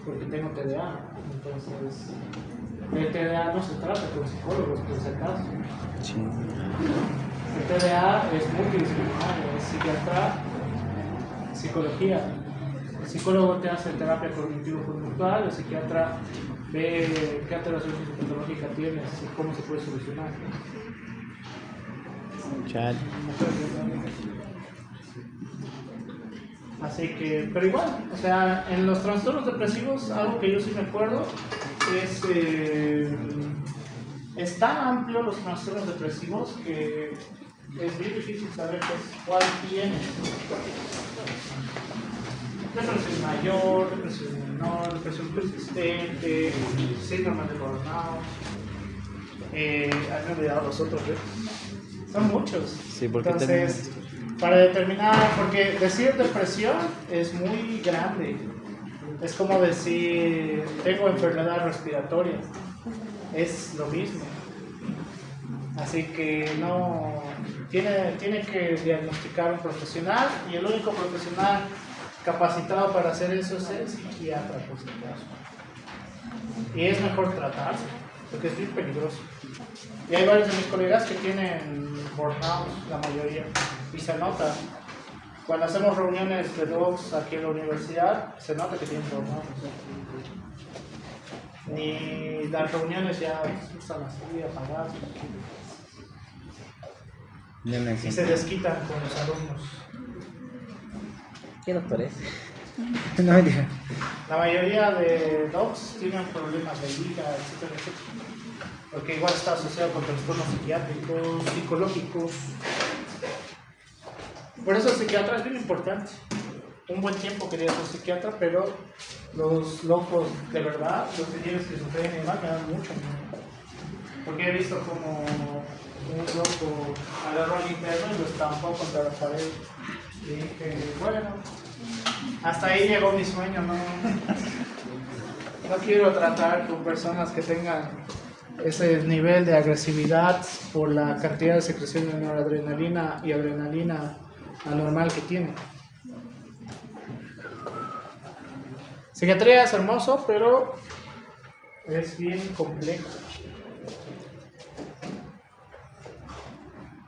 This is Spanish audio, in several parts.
porque tengo TDA. Entonces, el TDA no se trata con psicólogos, por si acaso. Sí. El TDA es multidisciplinario, es psiquiatra, psicología. El psicólogo te hace terapia cognitivo-conductual, el psiquiatra ve qué alteración psicopatológica tienes y cómo se puede solucionar. Chale. Así que, pero igual, o sea, en los trastornos depresivos, algo que yo sí me acuerdo es tan amplio los trastornos depresivos que es bien difícil saber cuál tienes. Depresión mayor, depresión menor, depresión persistente, síndrome de burnout. Me he olvidado los otros, ¿eh? Son muchos. Sí, porque entonces, para determinar, porque decir depresión es muy grande. Es como decir, tengo enfermedad respiratoria. Es lo mismo. Así que no, tiene que diagnosticar un profesional, y el único profesional capacitado para hacer eso es el psiquiatra, por si acaso. Y es mejor tratarse, porque es bien peligroso. Y hay varios de mis colegas que tienen burnout, la mayoría, y se nota. Cuando hacemos reuniones de dogs aquí en la universidad, se nota que tienen burnout. Ni las reuniones ya están así, apagadas. Y se desquitan con los alumnos. ¿Qué doctor es? No me digas. La mayoría de dogs tienen problemas de liga, etcétera, etcétera. Porque igual está asociado con trastornos psiquiátricos, psicológicos. Por eso el psiquiatra es bien importante. Un buen tiempo quería ser psiquiatra, pero los locos de verdad, los que tienen esquizofrenia y demás, me dan mucho miedo. Porque he visto como un loco agarró al interno y lo estampó contra la pared. Y dije, bueno, hasta ahí llegó mi sueño, ¿no? No quiero tratar con personas que tengan ese nivel de agresividad por la cantidad de secreción de noradrenalina y adrenalina anormal que tienen. Psiquiatría es hermoso, pero es bien complejo.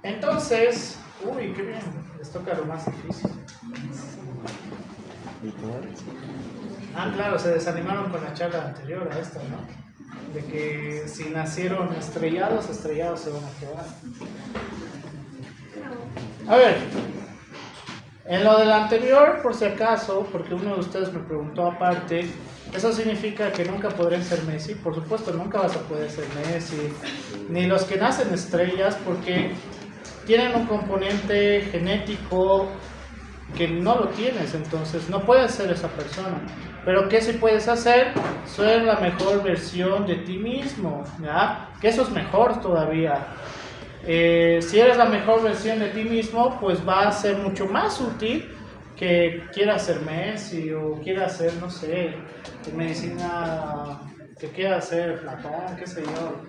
Entonces, uy, qué bien, les toca lo más difícil. Ah, claro, se desanimaron con la charla anterior a esta, ¿no? De que si nacieron estrellados, estrellados se van a quedar. A ver, en lo del anterior, por si acaso, porque uno de ustedes me preguntó aparte, ¿eso significa que nunca podré ser Messi? Por supuesto, nunca vas a poder ser Messi, ni los que nacen estrellas, porque tienen un componente genético que no lo tienes, entonces no puedes ser esa persona. Pero ¿qué sí puedes hacer? Ser la mejor versión de ti mismo, ¿ya? Que eso es mejor todavía. Si eres la mejor versión de ti mismo, pues va a ser mucho más útil que quieras ser Messi o quieras ser, no sé, medicina, que quieras ser Platón, qué sé yo.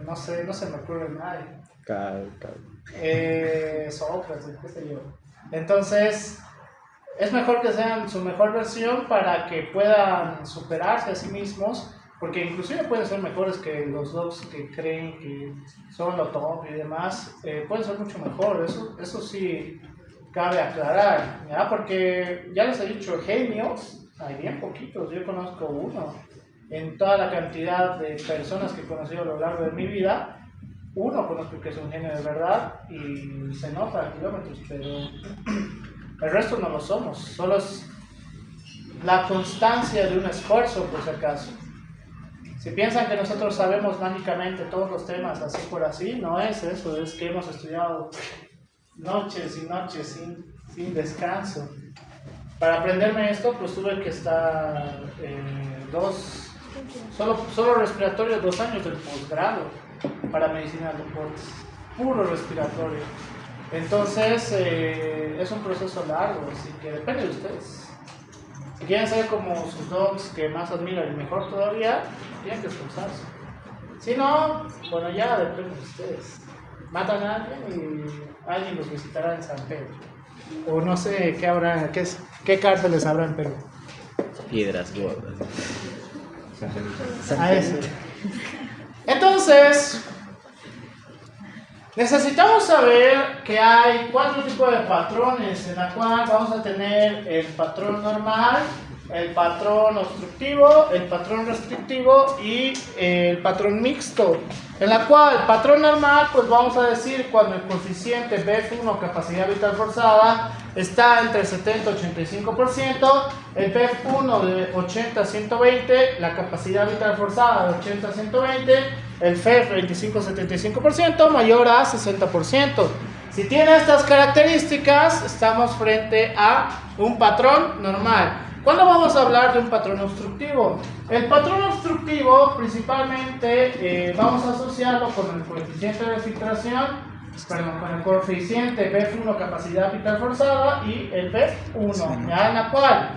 No sé, no se me ocurre nadie. Sócrates, qué sé yo. Entonces, es mejor que sean su mejor versión para que puedan superarse a sí mismos, porque inclusive pueden ser mejores que los dos que creen que son lo top y demás. Pueden ser mucho mejor, eso sí cabe aclarar, ¿ya? Porque ya les he dicho, genios hay bien poquitos. Yo conozco uno en toda la cantidad de personas que he conocido a lo largo de mi vida. Uno conozco que es un genio de verdad y se nota a kilómetros, pero el resto no lo somos. Solo es la constancia de un esfuerzo, por si acaso. Si piensan que nosotros sabemos mágicamente todos los temas así por así, no es eso, es que hemos estudiado noches y noches sin descanso. Para aprenderme esto, pues tuve que estar solo respiratorio, 2 años del posgrado para medicina de deportes, puro respiratorio. Entonces, es un proceso largo, así que depende de ustedes. Si quieren ser como sus dogs que más admiran y mejor todavía, tienen que esforzarse. Si no, bueno, ya depende de ustedes. Matan a alguien y alguien los visitará en San Pedro. O no sé qué habrá, qué es. ¿Qué cárceles habrá en Perú? Piedras gordas. A ese. Entonces, necesitamos saber que hay 4 tipos de patrones, en la cual vamos a tener el patrón normal, el patrón obstructivo, el patrón restrictivo y el patrón mixto. En la cual el patrón normal, pues vamos a decir cuando el coeficiente BF1, capacidad vital forzada, está entre 70 y 85%, el BF1 de 80 a 120, la capacidad vital forzada de 80 a 120, el FEF 25 a 75%, mayor a 60%. Si tiene estas características, estamos frente a un patrón normal. ¿Cuándo vamos a hablar de un patrón obstructivo? El patrón obstructivo principalmente vamos a asociarlo con el coeficiente de filtración, con el coeficiente BF1 capacidad vital forzada y el BF1, ¿ya? En la cual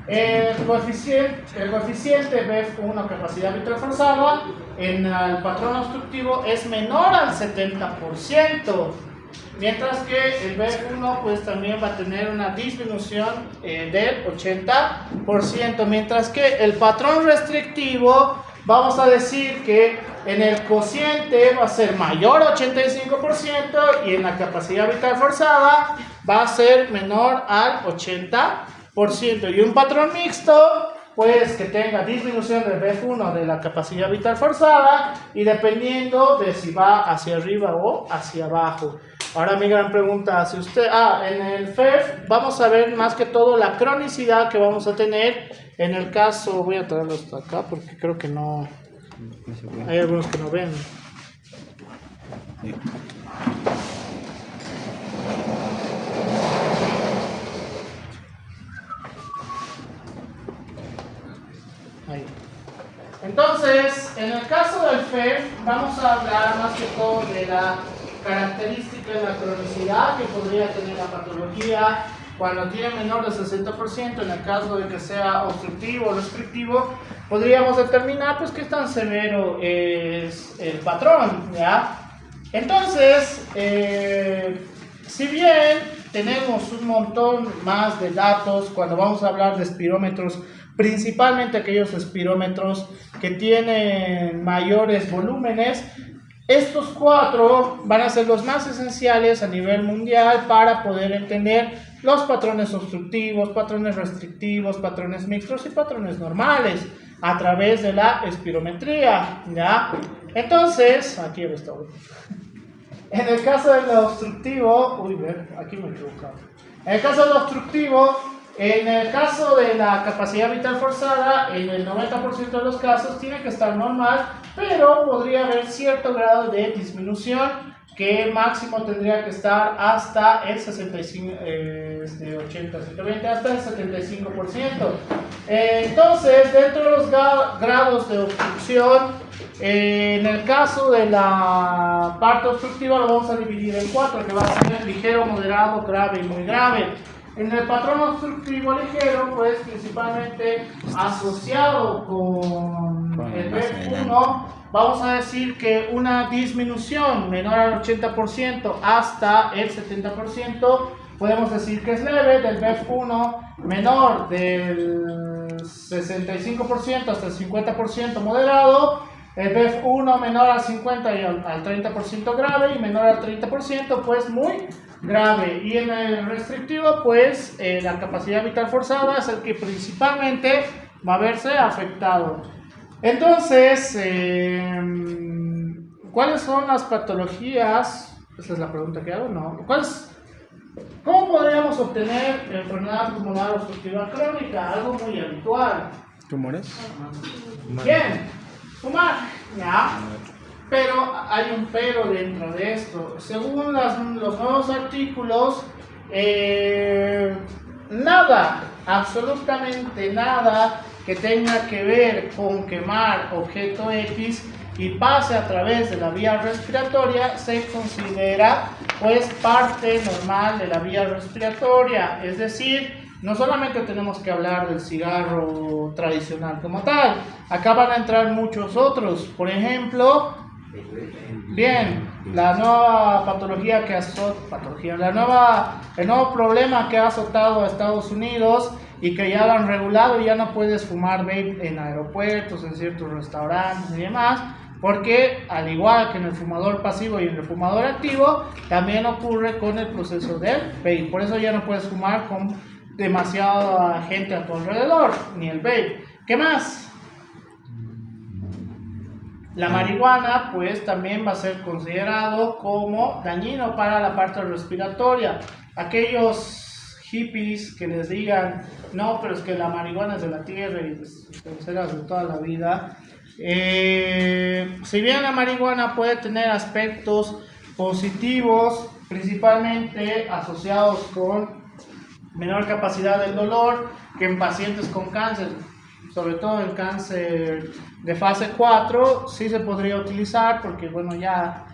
el coeficiente BF1 capacidad vital forzada en el patrón obstructivo es menor al 70%. Mientras que el BF1 pues también va a tener una disminución del 80%, mientras que el patrón restrictivo vamos a decir que en el cociente va a ser mayor a 85% y en la capacidad vital forzada va a ser menor al 80%. Y un patrón mixto pues que tenga disminución del BF1 de la capacidad vital forzada y dependiendo de si va hacia arriba o hacia abajo. Ahora mi gran pregunta hacia usted, en el FEF vamos a ver más que todo la cronicidad que vamos a tener en el caso, voy a traerlo hasta acá porque creo que no, hay algunos que no ven. Ahí. Entonces, en el caso del FEF vamos a hablar más que todo de la característica de la cronicidad que podría tener la patología cuando tiene menor del 60%, en el caso de que sea obstructivo o restrictivo, podríamos determinar pues qué tan severo es el patrón, ¿ya? Entonces, si bien tenemos un montón más de datos cuando vamos a hablar de espirómetros, principalmente aquellos espirómetros que tienen mayores volúmenes, estos 4 van a ser los más esenciales a nivel mundial para poder entender los patrones obstructivos, patrones restrictivos, patrones mixtos y patrones normales a través de la espirometría, ¿ya? Entonces, aquí está. En el caso del obstructivo, aquí me he equivocado. En el caso del obstructivo, en el caso de la capacidad vital forzada, en el 90% de los casos tiene que estar normal, pero podría haber cierto grado de disminución que máximo tendría que estar hasta el 65, de 80 a 120 hasta el 75%. Entonces, dentro de los grados de obstrucción, en el caso de la parte obstructiva lo vamos a dividir en 4, que va a ser ligero, moderado, grave y muy grave. En el patrón obstructivo ligero, pues principalmente asociado con el BF1, vamos a decir que una disminución menor al 80% hasta el 70%, podemos decir que es leve, del BF1 menor del 65% hasta el 50% moderado, el BF1 menor al 50% y al 30% grave y menor al 30% pues muy grave. Y en el restrictivo pues la capacidad vital forzada es el que principalmente va a verse afectado. Entonces, ¿cuáles son las patologías? Esa es la pregunta que hago, ¿no? ¿Cómo podríamos obtener enfermedad pulmonar obstructiva crónica? Algo muy habitual. ¿Tumores? Bien, fumar, ¿ya? Pero hay un pero dentro de esto. Según los nuevos artículos, nada, absolutamente nada que tenga que ver con quemar objeto X y pase a través de la vía respiratoria se considera pues parte normal de la vía respiratoria. Es decir, no solamente tenemos que hablar del cigarro tradicional como tal, acá van a entrar muchos otros. Por ejemplo, Bien, la nueva patología que el nuevo problema que ha azotado a Estados Unidos y que ya lo han regulado, ya no puedes fumar vape en aeropuertos, en ciertos restaurantes y demás, porque al igual que en el fumador pasivo y en el fumador activo, también ocurre con el proceso del vape. Por eso ya no puedes fumar con demasiada gente a tu alrededor, ni el vape. ¿Qué más? La marihuana pues también va a ser considerado como dañino para la parte respiratoria. Aquellos hippies que les digan, no, pero es que la marihuana es de la tierra y será de toda la vida. Si bien la marihuana puede tener aspectos positivos, principalmente asociados con menor capacidad del dolor que en pacientes con cáncer, sobre todo el cáncer de fase 4, sí se podría utilizar porque, bueno, ya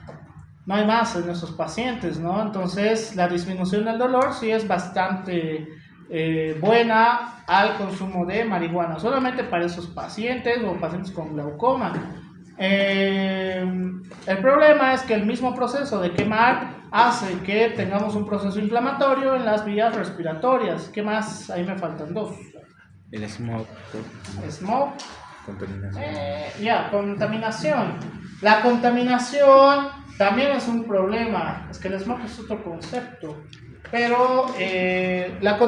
no hay más en esos pacientes, ¿no? Entonces, la disminución del dolor sí es bastante buena al consumo de marihuana, solamente para esos pacientes o pacientes con glaucoma. El problema es que el mismo proceso de quemar hace que tengamos un proceso inflamatorio en las vías respiratorias. ¿Qué más? Ahí me faltan dos. El smog. Smog. Contaminación. Contaminación. La contaminación también es un problema. Es que el smog es otro concepto. Pero la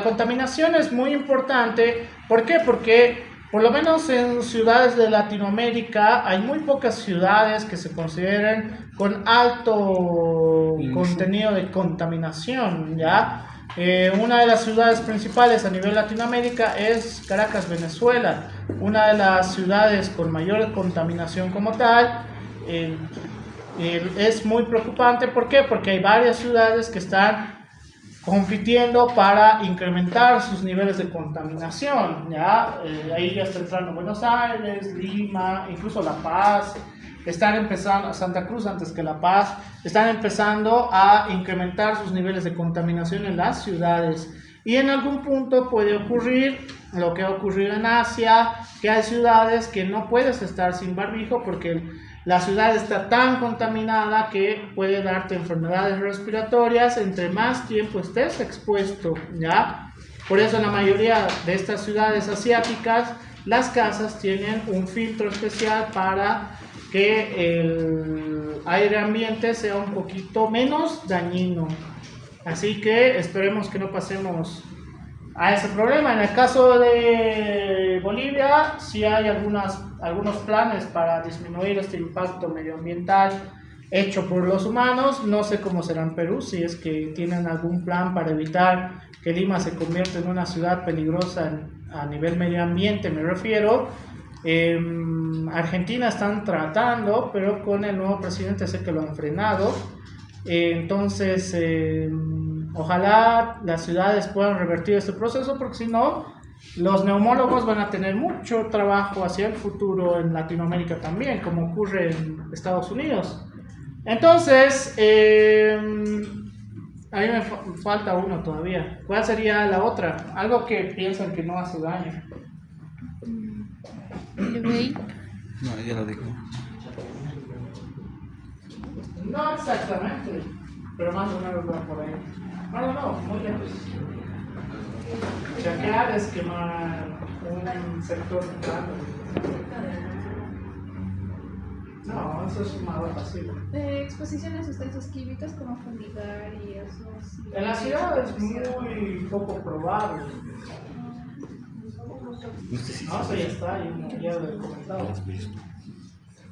contaminación es muy importante. ¿Por qué? Porque por lo menos en ciudades de Latinoamérica hay muy pocas ciudades que se consideren con alto contenido de contaminación, ¿ya? Una de las ciudades principales a nivel Latinoamérica es Caracas, Venezuela. Una de las ciudades con mayor contaminación como tal. Es muy preocupante. ¿Por qué? Porque hay varias ciudades que están compitiendo para incrementar sus niveles de contaminación, ¿ya? Ahí ya está entrando Buenos Aires, Lima, incluso La Paz. Están empezando, Santa Cruz antes que La Paz, están empezando a incrementar sus niveles de contaminación en las ciudades. Y en algún punto puede ocurrir lo que ha ocurrido en Asia, que hay ciudades que no puedes estar sin barbijo porque la ciudad está tan contaminada que puede darte enfermedades respiratorias entre más tiempo estés expuesto, ¿ya? Por eso en la mayoría de estas ciudades asiáticas, las casas tienen un filtro especial para que el aire ambiente sea un poquito menos dañino. Así que esperemos que no pasemos a ese problema. En el caso de Bolivia, sí hay algunos planes para disminuir este impacto medioambiental hecho por los humanos. No sé cómo será en Perú, si es que tienen algún plan para evitar que Lima se convierta en una ciudad peligrosa a nivel medio ambiente, me refiero. Argentina están tratando, pero con el nuevo presidente sé que lo han frenado. Entonces, ojalá las ciudades puedan revertir este proceso, porque si no, los neumólogos van a tener mucho trabajo hacia el futuro en Latinoamérica también, como ocurre en Estados Unidos. Entonces, a mí me falta uno todavía. ¿Cuál sería la otra? Algo que piensan que no hace daño. El vape. No, ya lo dijo. No exactamente, pero más o menos va por ahí. No, muy lejos. Chaquear es quemar un sector grande. No, eso es fumador pasivo. Exposición a sustancias químicas como fumigar y eso. Sí. En la ciudad es muy poco probable. No, eso ya está, ya lo he comentado.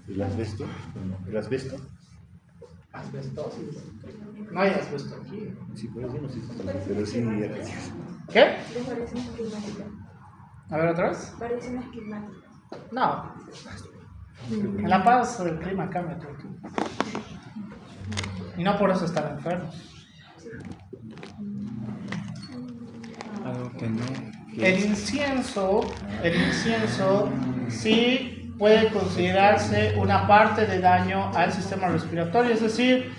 ¿El asbesto? ¿El asbesto? Asbestosis. No hay asbesto aquí. Sí, por eso no sé, pero sí. ¿Qué? Variaciones climáticas. A ver, otra vez. Variaciones climáticas. No. En La Paz el clima cambia todo el tiempo. Y no por eso están enfermos. Algo que no. El incienso sí puede considerarse una parte de daño al sistema respiratorio, es decir,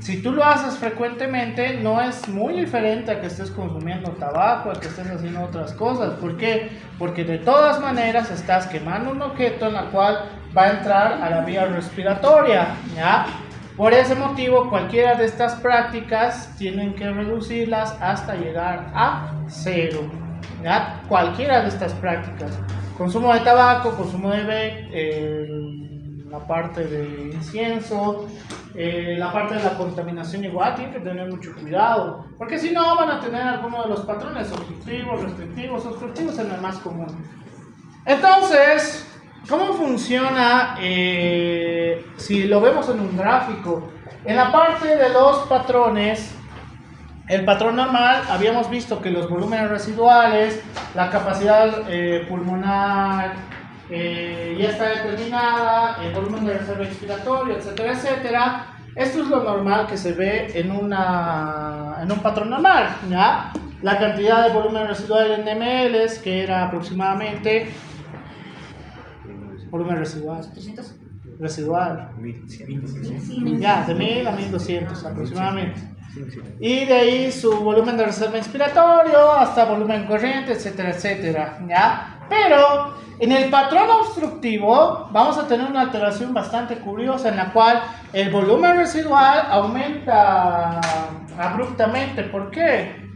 si tú lo haces frecuentemente, no es muy diferente a que estés consumiendo tabaco, a que estés haciendo otras cosas. ¿Por qué? Porque de todas maneras estás quemando un objeto en la cual va a entrar a la vía respiratoria, ¿ya? Por ese motivo, cualquiera de estas prácticas tienen que reducirlas hasta llegar a 0, ¿ya? Cualquiera de estas prácticas. Consumo de tabaco, consumo de vape, la parte de incienso, la parte de la contaminación igual, tienen que tener mucho cuidado, porque si no van a tener alguno de los patrones obstructivos, restrictivos, obstructivos en el más común. Entonces, ¿cómo funciona si lo vemos en un gráfico? En la parte de los patrones, el patrón normal, habíamos visto que los volúmenes residuales, la capacidad pulmonar ya está determinada, el volumen de reserva inspiratoria, etcétera, etcétera. Esto es lo normal que se ve en un patrón normal, ¿ya? La cantidad de volumen residual en ml, que era aproximadamente... Volumen residual. ¿300? Residual. 1100. Ya, de 1000 a 1200 aproximadamente. Y de ahí su volumen de reserva inspiratorio hasta volumen corriente, etcétera, etcétera, ¿ya? Pero en el patrón obstructivo vamos a tener una alteración bastante curiosa en la cual el volumen residual aumenta abruptamente. ¿Por qué?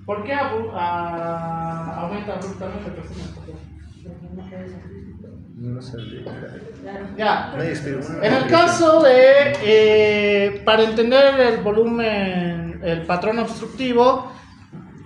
¿Por qué aumenta abruptamente? No sé. Ya. Nadie espera una- En el caso de, para entender el volumen, el patrón obstructivo,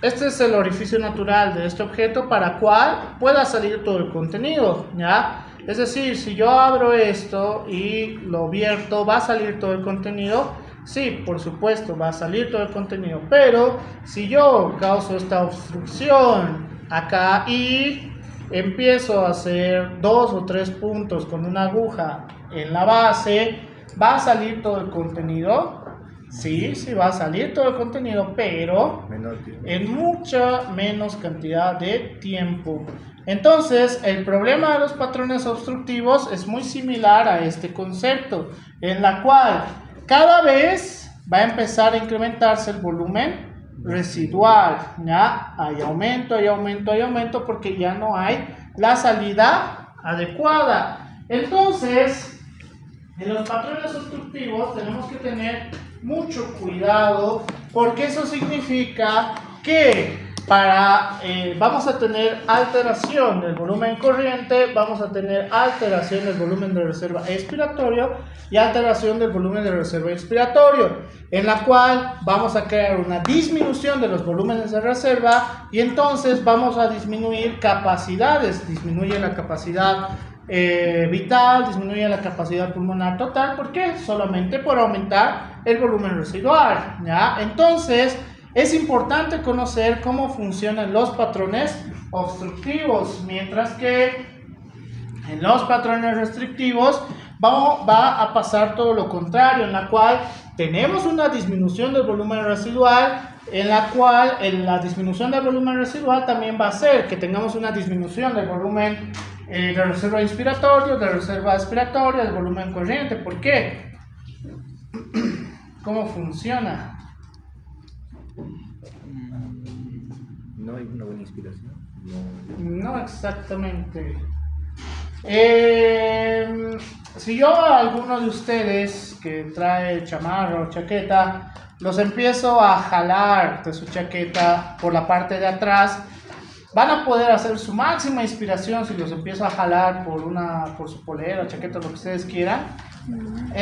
este es el orificio natural de este objeto para cual pueda salir todo el contenido, ¿ya? Es decir, si yo abro esto y lo vierto, ¿va a salir todo el contenido? Sí, por supuesto, va a salir todo el contenido, pero si yo causo esta obstrucción acá y empiezo a hacer 2 o 3 puntos con una aguja en la base, ¿va a salir todo el contenido? Sí, sí va a salir todo el contenido, pero Menor tiempo. en mucha menos cantidad de tiempo. Entonces, el problema de los patrones obstructivos es muy similar a este concepto, en la cual cada vez va a empezar a incrementarse el volumen residual, ¿ya? Hay aumento, hay aumento, hay aumento, porque ya no hay la salida adecuada. Entonces, en los patrones obstructivos tenemos que tener mucho cuidado, porque eso significa que vamos a tener alteración del volumen corriente, vamos a tener alteración del volumen de reserva expiratorio y alteración del volumen de reserva inspiratorio, en la cual vamos a crear una disminución de los volúmenes de reserva y entonces vamos a disminuir capacidades, disminuye la capacidad vital, disminuye la capacidad pulmonar total. ¿Por qué? Solamente por aumentar el volumen residual, ¿ya? Entonces, es importante conocer cómo funcionan los patrones obstructivos, mientras que en los patrones restrictivos va a pasar todo lo contrario, en la cual tenemos una disminución del volumen residual, en la cual la disminución del volumen residual también va a hacer que tengamos una disminución del volumen de reserva inspiratorio, de reserva expiratoria, del volumen corriente. ¿Por qué? ¿Cómo funciona? No hay una buena inspiración. No exactamente. Si yo a alguno de ustedes que trae chamarra o chaqueta, los empiezo a jalar de su chaqueta por la parte de atrás, van a poder hacer su máxima inspiración si los empiezo a jalar por su polera, chaqueta, lo que ustedes quieran.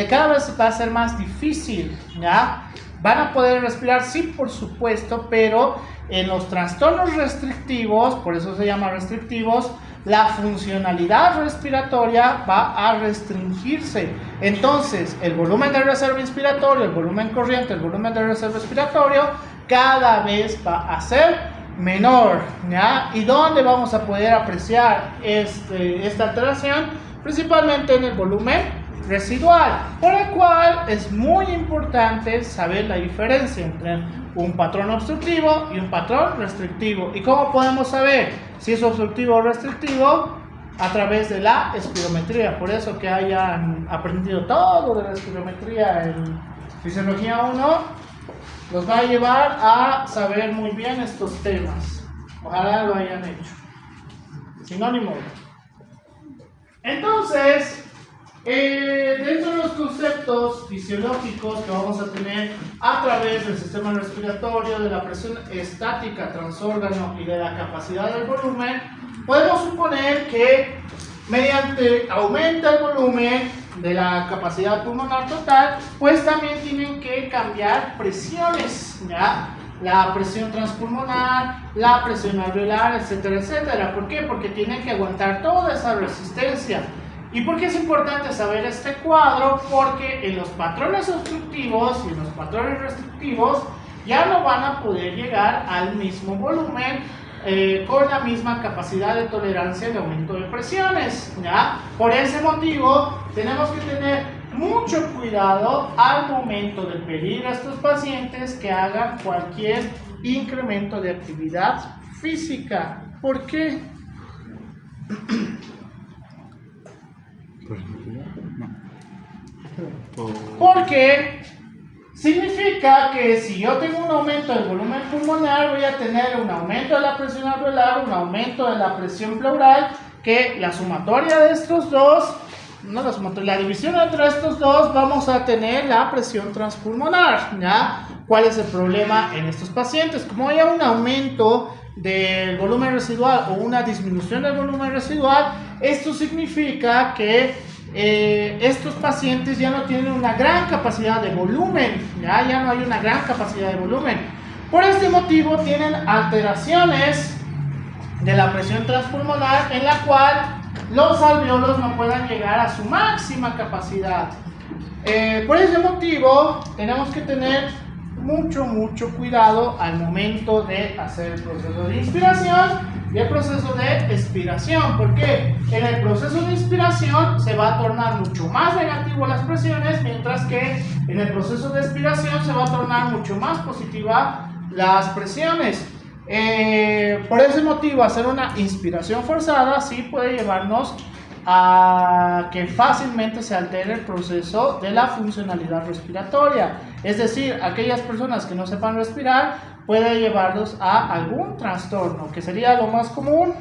Cada vez va a ser más difícil, ¿ya? Van a poder respirar, sí, por supuesto, pero en los trastornos restrictivos, por eso se llama restrictivos, la funcionalidad respiratoria va a restringirse. Entonces, el volumen de reserva inspiratorio, el volumen corriente, el volumen de reserva expiratorio, cada vez va a ser menor, ¿ya? ¿Y dónde vamos a poder apreciar esta alteración? Principalmente en el volumen residual, por el cual es muy importante saber la diferencia entre un patrón obstructivo y un patrón restrictivo. ¿Y cómo podemos saber si es obstructivo o restrictivo? A través de la espirometría. Por eso que hayan aprendido todo de la espirometría en Fisiología 1 los va a llevar a saber muy bien estos temas. Ojalá lo hayan hecho. Sinónimo. Entonces, dentro de los conceptos fisiológicos que vamos a tener a través del sistema respiratorio, de la presión estática transórgano y de la capacidad del volumen, podemos suponer que mediante aumento del volumen de la capacidad pulmonar total, pues también tienen que cambiar presiones, ¿ya? La presión transpulmonar, la presión alveolar, etcétera, etcétera. ¿Por qué? Porque tienen que aguantar toda esa resistencia. ¿Y por qué es importante saber este cuadro? Porque en los patrones obstructivos y en los patrones restrictivos ya no van a poder llegar al mismo volumen con la misma capacidad de tolerancia de aumento de presiones, ¿ya? Por ese motivo tenemos que tener mucho cuidado al momento de pedir a estos pacientes que hagan cualquier incremento de actividad física. ¿Por qué? Porque significa que si yo tengo un aumento del volumen pulmonar, voy a tener un aumento de la presión alveolar, un aumento de la presión pleural, que la sumatoria de estos dos, la división entre estos dos, vamos a tener la presión transpulmonar, ¿ya? ¿Cuál es el problema en estos pacientes? Como haya un aumento del volumen residual o una disminución del volumen residual, esto significa que estos pacientes ya no tienen una gran capacidad de volumen, ya no hay una gran capacidad de volumen. Por este motivo tienen alteraciones de la presión transpulmonar en la cual los alveolos no puedan llegar a su máxima capacidad. Por ese motivo tenemos que tener mucho cuidado al momento de hacer el proceso de inspiración y el proceso de expiración, porque en el proceso de inspiración se va a tornar mucho más negativo las presiones, mientras que en el proceso de expiración se va a tornar mucho más positiva las presiones. Por ese motivo, hacer una inspiración forzada sí puede llevarnos a que fácilmente se altere el proceso de la funcionalidad respiratoria. Es decir, aquellas personas que no sepan respirar puede llevarlos a algún trastorno, que sería lo más común.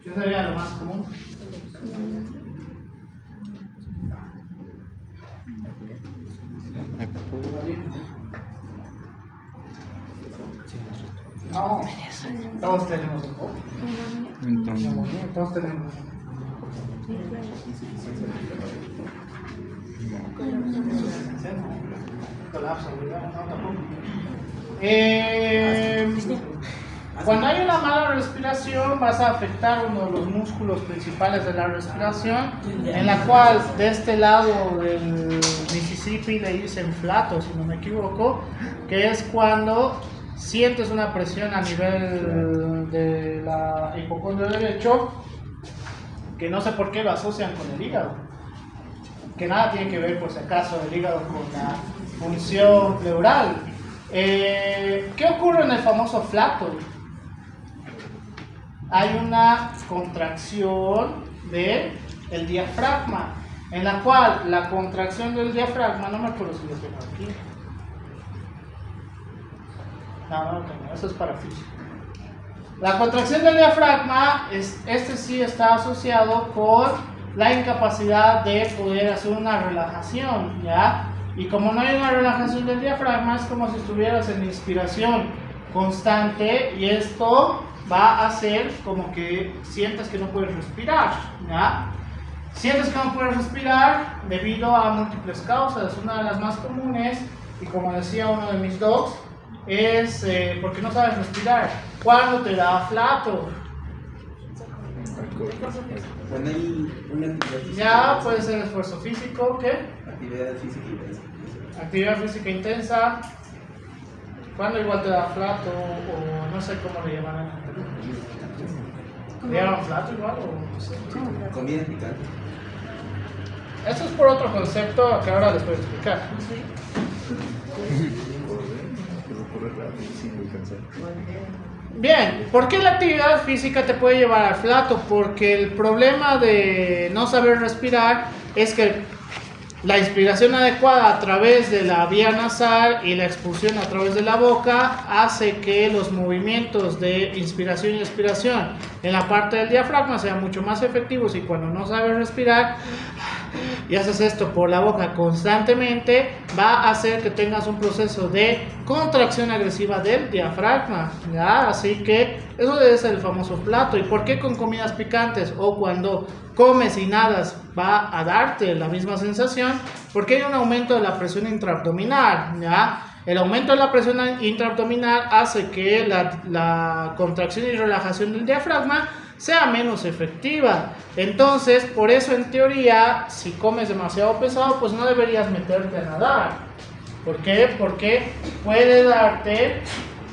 ¿Qué sería lo más común? No, todos tenemos un poco. Todos tenemos. Colapso, cuando hay una mala respiración vas a afectar uno de los músculos principales de la respiración, en la cual de este lado del Mississippi le dicen flato, si no me equivoco, que es cuando sientes una presión a nivel de la hipocondrio derecho, que no sé por qué lo asocian con el hígado, que nada tiene que ver por si acaso el hígado con la función pleural. ¿Qué ocurre en el famoso flato? Hay una contracción del diafragma, en la cual la contracción del diafragma, no me acuerdo si lo tengo aquí. No lo tengo, eso es para física. La contracción del diafragma, este sí está asociado con la incapacidad de poder hacer una relajación, ¿ya? Y como no hay una relajación del diafragma, es como si estuvieras en inspiración constante y esto va a hacer como que sientas que no puedes respirar, ¿ya? Sientes que no puedes respirar debido a múltiples causas. Una de las más comunes, y como decía uno de mis docs, es porque no sabes respirar. ¿Cuándo te da flato? Cuando hay una actividad física. Ya puede ser esfuerzo físico, ¿qué? Actividad física intensa. Actividad física intensa. ¿Cuándo igual te da flato? O no sé cómo le llaman en Perú. ¿Le llaman flato igual o no sé? Comida picante. Eso es por otro concepto que ahora les voy a explicar. Bien, ¿por qué la actividad física te puede llevar al flato? Porque el problema de no saber respirar es que la inspiración adecuada a través de la vía nasal y la expulsión a través de la boca hace que los movimientos de inspiración y expiración en la parte del diafragma sean mucho más efectivos, y cuando no sabes respirar y haces esto por la boca constantemente, va a hacer que tengas un proceso de contracción agresiva del diafragma, ¿ya? Así que eso debe ser el famoso plato. ¿Y por qué con comidas picantes o cuando comes y nadas va a darte la misma sensación? Porque hay un aumento de la presión intraabdominal, ¿ya? El aumento de la presión intraabdominal hace que la contracción y relajación del diafragma sea menos efectiva. Entonces, por eso en teoría, si comes demasiado pesado, pues no deberías meterte a nadar. ¿Por qué? Porque puede darte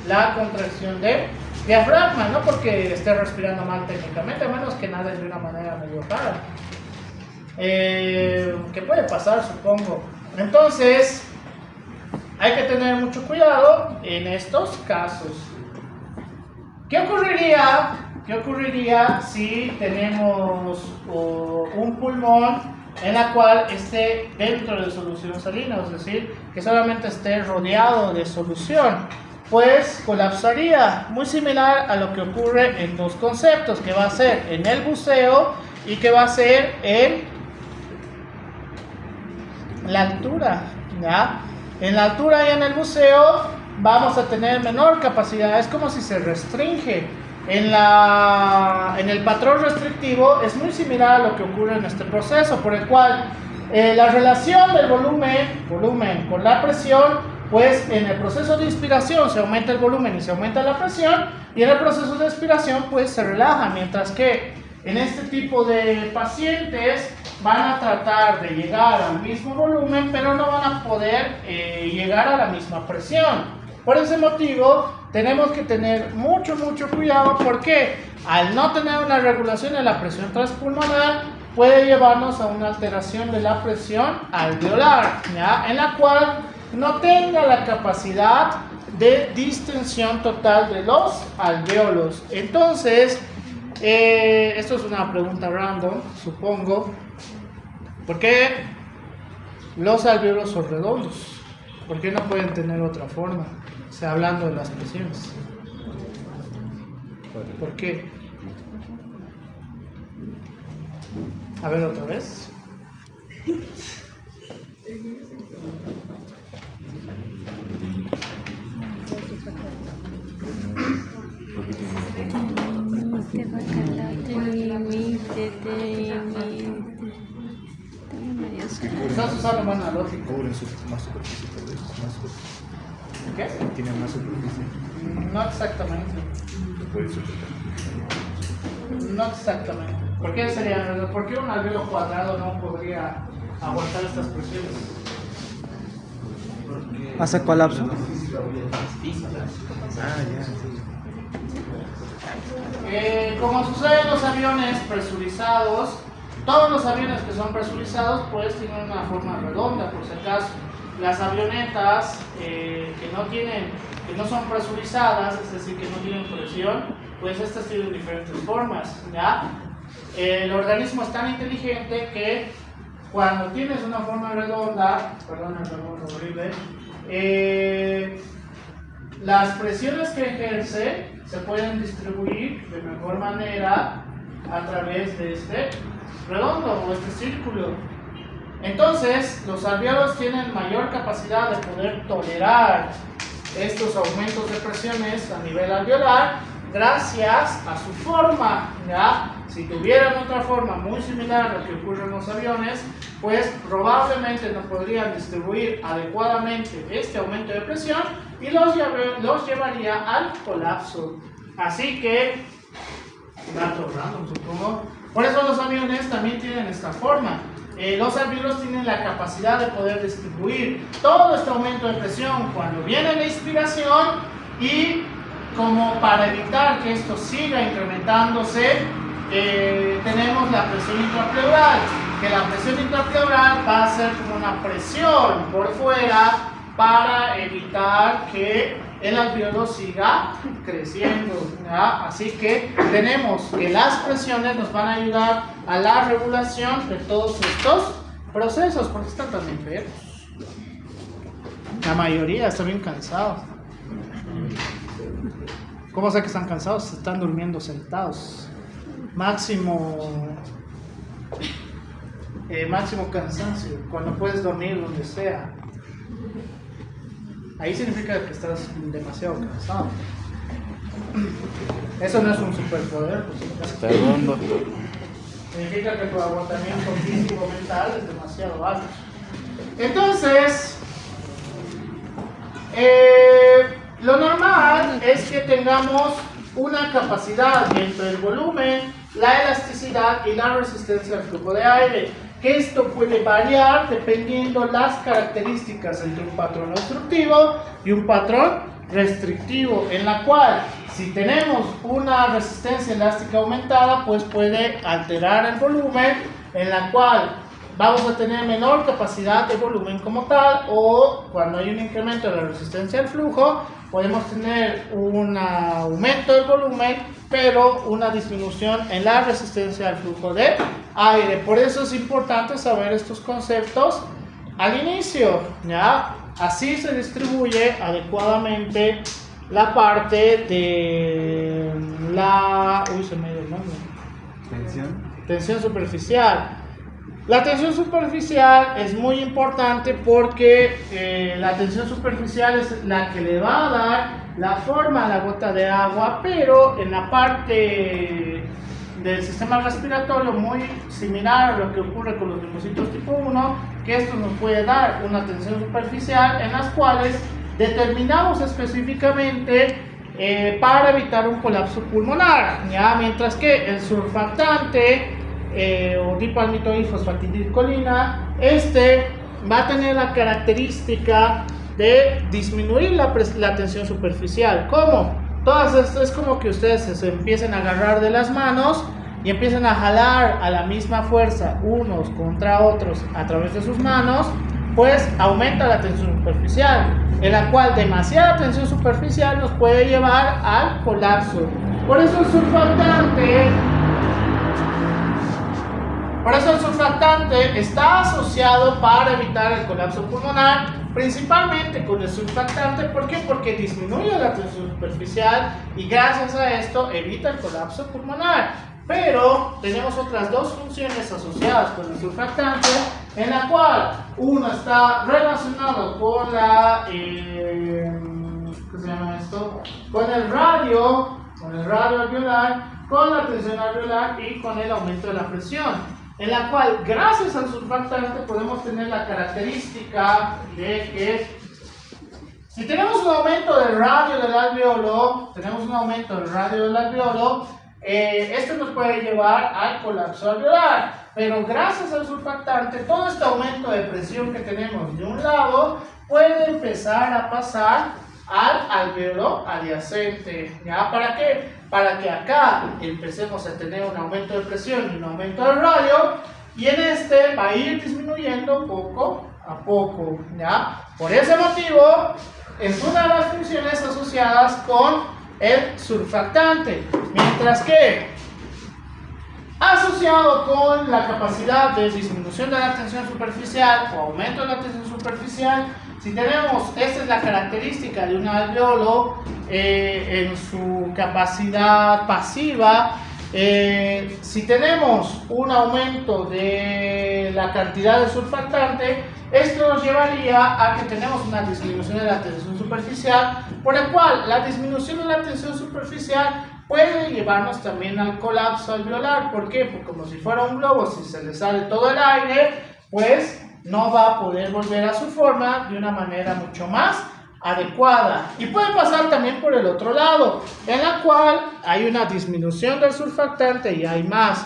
la contracción de diafragma, no porque estés respirando mal técnicamente, a menos que nades de una manera medio rara. Que puede pasar, supongo. Entonces, hay que tener mucho cuidado en estos casos. ¿Qué ocurriría si tenemos un pulmón en la cual esté dentro de solución salina, es decir, que solamente esté rodeado de solución? Pues colapsaría, muy similar a lo que ocurre en dos conceptos, que va a ser en el buceo y que va a ser en la altura, ¿ya? En la altura y en el buceo vamos a tener menor capacidad, es como si se restringe. En el patrón restrictivo es muy similar a lo que ocurre en este proceso, por el cual la relación del volumen con la presión, pues en el proceso de inspiración se aumenta el volumen y se aumenta la presión, y en el proceso de expiración pues se relaja, mientras que en este tipo de pacientes van a tratar de llegar al mismo volumen, pero no van a poder llegar a la misma presión. Por ese motivo, tenemos que tener mucho cuidado, porque al no tener una regulación de la presión transpulmonar, puede llevarnos a una alteración de la presión alveolar, ¿ya? En la cual no tenga la capacidad de distensión total de los alvéolos. Entonces, esto es una pregunta random, supongo. ¿Por qué los alvéolos son redondos? ¿Por qué no pueden tener otra forma? O sea, hablando de las presiones. ¿Por qué? A ver, otra vez. Estás usando más analógico. Cubren más superficie, tal vez. ¿Qué? Tienen más superficie. No exactamente. Lo pueden soportar. No exactamente. ¿Por qué sería? ¿Por qué un alvéolo cuadrado no podría aguantar estas presiones? ¿Hace colapso? Como sucede en los aviones presurizados, todos los aviones que son presurizados pues tienen una forma redonda, por si acaso. Las avionetas que no son presurizadas, es decir, que no tienen presión, pues estas tienen diferentes formas, ¿ya? El organismo es tan inteligente que cuando tienes una forma redonda, perdón, el redondo horrible, las presiones que ejerce se pueden distribuir de mejor manera a través de este redondo o este círculo. Entonces, los alvéolos tienen mayor capacidad de poder tolerar estos aumentos de presiones a nivel alveolar gracias a su forma, ¿ya? Si tuvieran otra forma muy similar a lo que ocurre en los aviones, pues probablemente no podrían distribuir adecuadamente este aumento de presión y los llevaría al colapso. Así que, datos random, supongo. Por eso los aviones también tienen esta forma. Los alvéolos tienen la capacidad de poder distribuir todo este aumento de presión cuando viene la inspiración, y como para evitar que esto siga incrementándose, tenemos la presión intrapleural, que la presión intrapleural va a ser como una presión por fuera para evitar que el alvéolo siga creciendo, ¿ya? Así que tenemos que las presiones nos van a ayudar a la regulación de todos estos procesos, ¿por qué están tan enfermos? La mayoría están bien cansados. ¿Cómo sé que están cansados? Se están durmiendo sentados. Máximo cansancio, cuando puedes dormir donde sea. Ahí significa que estás demasiado cansado. Eso no es un superpoder, pues. Perdón, doctor. Significa que tu agotamiento físico mental es demasiado alto. Entonces, lo normal es que tengamos una capacidad entre el volumen, la elasticidad y la resistencia al flujo de aire, que esto puede variar dependiendo las características entre un patrón obstructivo y un patrón restrictivo, en la cual si tenemos una resistencia elástica aumentada, pues puede alterar el volumen, en la cual vamos a tener menor capacidad de volumen como tal, o cuando hay un incremento de la resistencia al flujo, podemos tener un aumento del volumen, pero una disminución en la resistencia al flujo de aire. Por eso es importante saber estos conceptos al inicio, ¿ya? Así se distribuye adecuadamente la parte de la... Uy, se me dio el nombre. Tensión superficial. La tensión superficial es muy importante porque la tensión superficial es la que le va a dar la forma a la gota de agua, pero en la parte del sistema respiratorio muy similar a lo que ocurre con los linfocitos tipo 1, que esto nos puede dar una tensión superficial en las cuales determinamos específicamente para evitar un colapso pulmonar, ¿ya? Mientras que el surfactante o dipalmitoidifosfatidilcolina, va a tener la característica de disminuir la tensión superficial. ¿Cómo? Todas estas es como que ustedes se empiecen a agarrar de las manos y empiecen a jalar a la misma fuerza unos contra otros a través de sus manos, pues aumenta la tensión superficial, en la cual demasiada tensión superficial nos puede llevar al colapso. Por eso el surfactante está asociado para evitar el colapso pulmonar, principalmente con el surfactante. ¿Por qué? Porque disminuye la tensión superficial y gracias a esto evita el colapso pulmonar. Pero tenemos otras dos funciones asociadas con el surfactante, en la cual uno está relacionado con ¿qué se llama esto? Con el radio alveolar, con la tensión alveolar y con el aumento de la presión, en la cual gracias al surfactante podemos tener la característica de que si tenemos un aumento del radio del alveolo, esto nos puede llevar al colapso alveolar, pero gracias al surfactante todo este aumento de presión que tenemos de un lado puede empezar a pasar al alveolo adyacente. ¿Ya? ¿Para qué? Para que acá empecemos a tener un aumento de presión y un aumento del radio, y en va a ir disminuyendo poco a poco. ¿Ya? Por ese motivo es una de las funciones asociadas con el surfactante, mientras que asociado con la capacidad de disminución de la tensión superficial o aumento de la tensión superficial, si tenemos, esta es la característica de un alveolo en su capacidad pasiva, si tenemos un aumento de la cantidad de surfactante, esto nos llevaría a que tenemos una disminución de la tensión superficial, por el cual la disminución de la tensión superficial puede llevarnos también al colapso alveolar. ¿Por qué? Porque como si fuera un globo, si se le sale todo el aire, pues no va a poder volver a su forma de una manera mucho más adecuada. Y puede pasar también por el otro lado, en la cual hay una disminución del surfactante y hay más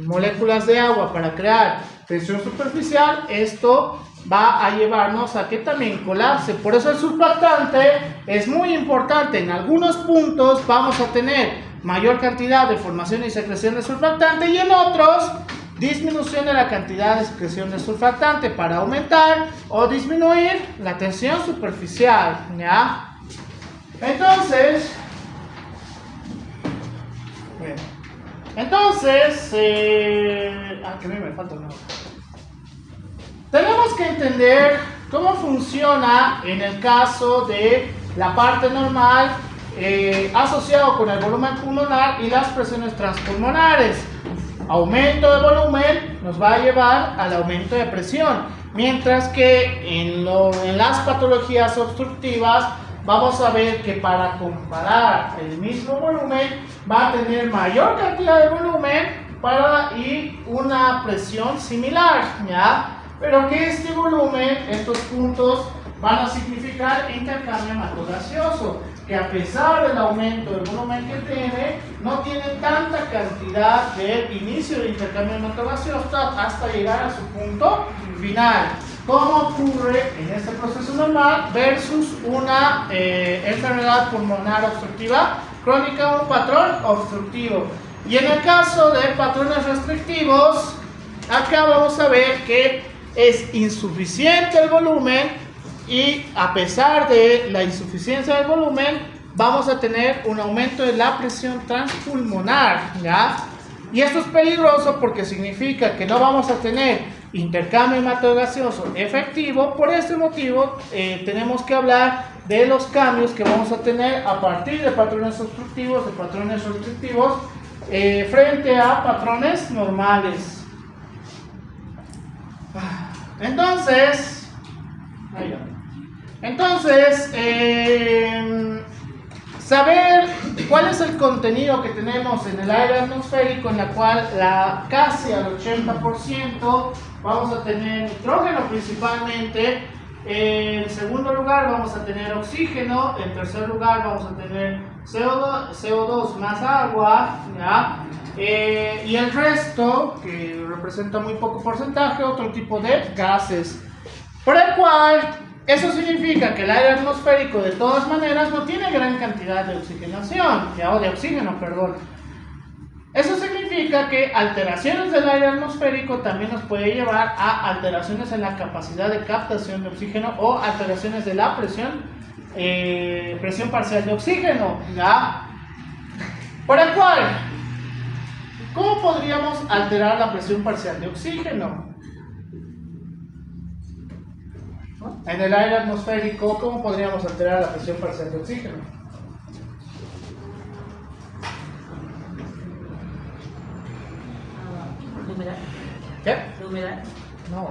moléculas de agua para crear tensión superficial. Esto va a llevarnos a que también colapse. Por eso el surfactante es muy importante. En algunos puntos vamos a tener mayor cantidad de formación y secreción de surfactante, y en otros disminución de la cantidad de secreción de surfactante para aumentar o disminuir la tensión superficial. ¿Ya? Entonces, bueno, Entonces, que a mí me falta una. Tenemos que entender cómo funciona en el caso de la parte normal asociado con el volumen pulmonar y las presiones transpulmonares. Aumento de volumen nos va a llevar al aumento de presión, mientras que en las patologías obstructivas vamos a ver que para comparar el mismo volumen va a tener mayor cantidad de volumen y una presión similar, ¿ya? Pero que este volumen, estos puntos, van a significar intercambio hematogaseoso, que a pesar del aumento del volumen que tiene, no tiene tanta cantidad de inicio de intercambio hematogaseoso hasta llegar a su punto final. ¿Cómo ocurre en este proceso normal versus una enfermedad pulmonar obstructiva crónica o un patrón obstructivo? Y en el caso de patrones restrictivos, acá vamos a ver que es insuficiente el volumen y a pesar de la insuficiencia del volumen, vamos a tener un aumento de la presión transpulmonar, ¿ya? Y esto es peligroso porque significa que no vamos a tener intercambio hematogaseoso efectivo. Por este motivo, tenemos que hablar de los cambios que vamos a tener a partir de patrones obstructivos, de patrones restrictivos, frente a patrones normales. Entonces, saber cuál es el contenido que tenemos en el aire atmosférico, en la cual casi al 80% vamos a tener nitrógeno principalmente. En segundo lugar vamos a tener oxígeno. En tercer lugar vamos a tener CO2 más agua, ¿ya? Y el resto, que representa muy poco porcentaje, otro tipo de gases. Por el cual, eso significa que el aire atmosférico de todas maneras no tiene gran cantidad de oxigenación, o de oxígeno, perdón. Eso significa que alteraciones del aire atmosférico también nos puede llevar a alteraciones en la capacidad de captación de oxígeno o alteraciones de la presión parcial de oxígeno, ¿ya? Por el cual, ¿cómo podríamos alterar la presión parcial de oxígeno? En el aire atmosférico, ¿cómo podríamos alterar la presión parcial de oxígeno? ¿Qué? ¿De humedad? No.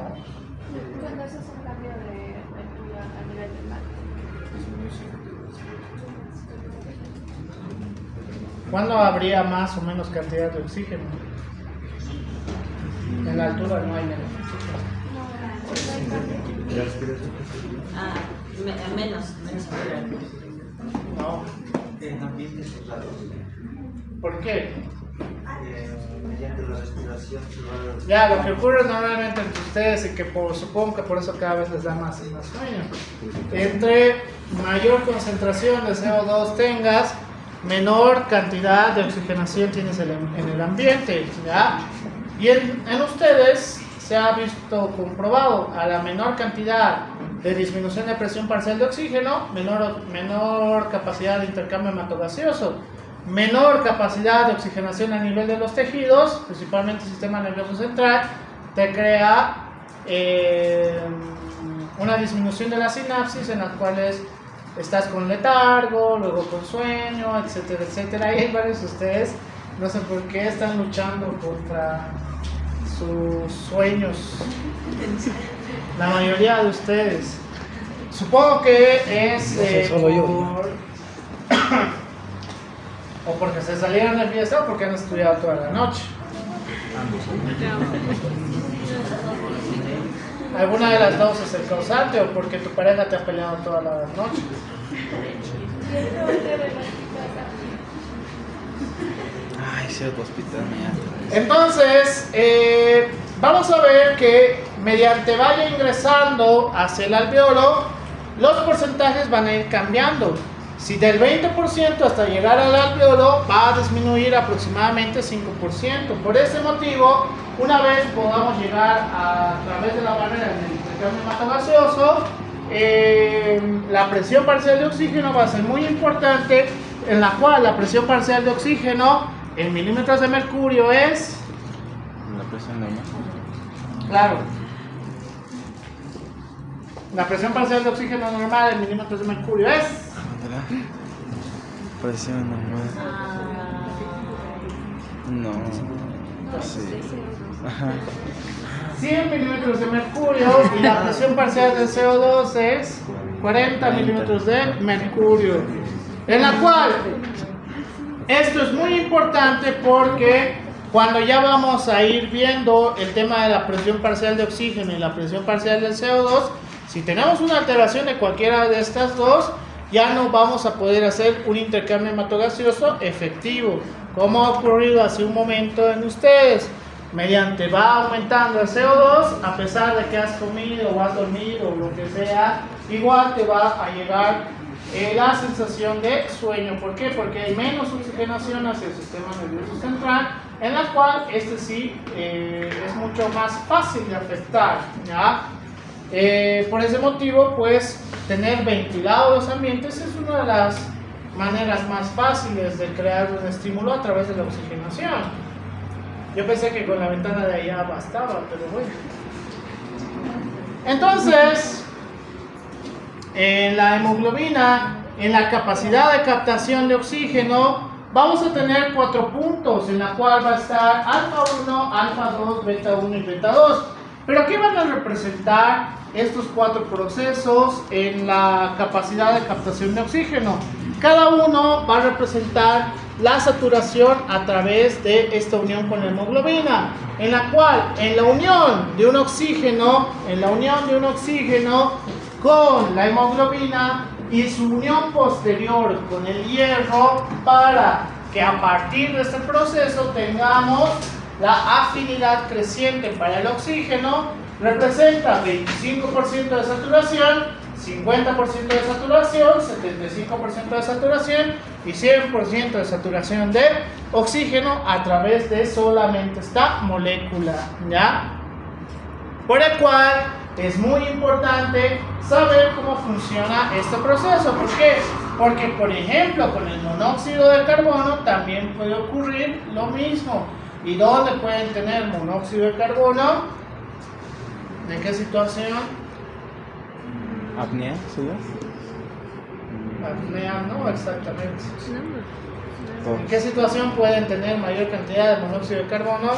Cuando eso es un cambio de altura a nivel del mar. ¿Cuándo habría más o menos cantidad de oxígeno? En la altura no hay menos oxígeno. ¿Ya respiras? Menos. No. En ambientes cerrados, ¿Por qué? mediante la respiración se va Ya, lo que ocurre normalmente entre ustedes y que supongo que por eso cada vez les da más y más sueño. Entre mayor concentración de CO2 tengas, menor cantidad de oxigenación tienes en el ambiente, ¿ya? Y en ustedes se ha visto comprobado, a la menor cantidad de disminución de presión parcial de oxígeno, menor capacidad de intercambio hematogaseoso, menor capacidad de oxigenación a nivel de los tejidos, principalmente el sistema nervioso central, te crea una disminución de la sinapsis en las cuales estás con letargo, luego con sueño, etcétera, etcétera. Y hay varios de ustedes, no sé por qué, están luchando contra sus sueños. La mayoría de ustedes. Supongo que es solo yo. o porque se salieron de fiesta o porque han estudiado toda la noche. ¿Alguna de las dos es el causante o porque tu pareja te ha peleado toda la noche? Ay, se va a hospital mañana. Entonces, vamos a ver que mediante vaya ingresando hacia el alveolo, los porcentajes van a ir cambiando. Si del 20% hasta llegar al alveolo va a disminuir aproximadamente 5%. Por ese motivo, una vez podamos llegar a través de la barrera del intercambio hematogaseoso, la presión parcial de oxígeno va a ser muy importante, en la cual la presión parcial de oxígeno en milímetros de mercurio es, La presión normal. claro, la presión parcial de oxígeno normal en milímetros de mercurio es, ¿Verdad? Presión normal. No. Sí. Ajá. 100 milímetros de mercurio y la presión parcial del CO2 es 40 milímetros de mercurio. En la cual, esto es muy importante porque cuando ya vamos a ir viendo el tema de la presión parcial de oxígeno y la presión parcial del CO2, si tenemos una alteración de cualquiera de estas dos, ya no vamos a poder hacer un intercambio hematogaseoso efectivo, como ha ocurrido hace un momento en ustedes. Mediante va aumentando el CO2, a pesar de que has comido o has dormido o lo que sea, igual te va a llegar la sensación de sueño. ¿Por qué? Porque hay menos oxigenación hacia el sistema nervioso central, en la cual este sí es mucho más fácil de afectar, ¿ya? Por ese motivo, pues, tener ventilados los ambientes es una de las maneras más fáciles de crear un estímulo a través de la oxigenación. Yo pensé que con la ventana de allá bastaba, pero bueno. Entonces, en la hemoglobina, en la capacidad de captación de oxígeno, vamos a tener 4 puntos, en la cual va a estar alfa 1, alfa 2, beta 1 y beta 2. Pero ¿qué van a representar estos 4 procesos en la capacidad de captación de oxígeno? Cada uno va a representar la saturación a través de esta unión con la hemoglobina, en la cual en la unión de un oxígeno con la hemoglobina y su unión posterior con el hierro, para que a partir de este proceso tengamos la afinidad creciente para el oxígeno, representa 25% de saturación, 50% de saturación, 75% de saturación y 100% de saturación de oxígeno a través de solamente esta molécula, ¿ya? Por el cual es muy importante saber cómo funciona este proceso. ¿Por qué? Porque, por ejemplo, con el monóxido de carbono también puede ocurrir lo mismo. ¿Y dónde pueden tener monóxido de carbono? ¿En qué situación? ¿Apnea? ¿Sube? Apnea, no exactamente. Oh. ¿En qué situación pueden tener mayor cantidad de monóxido de carbono?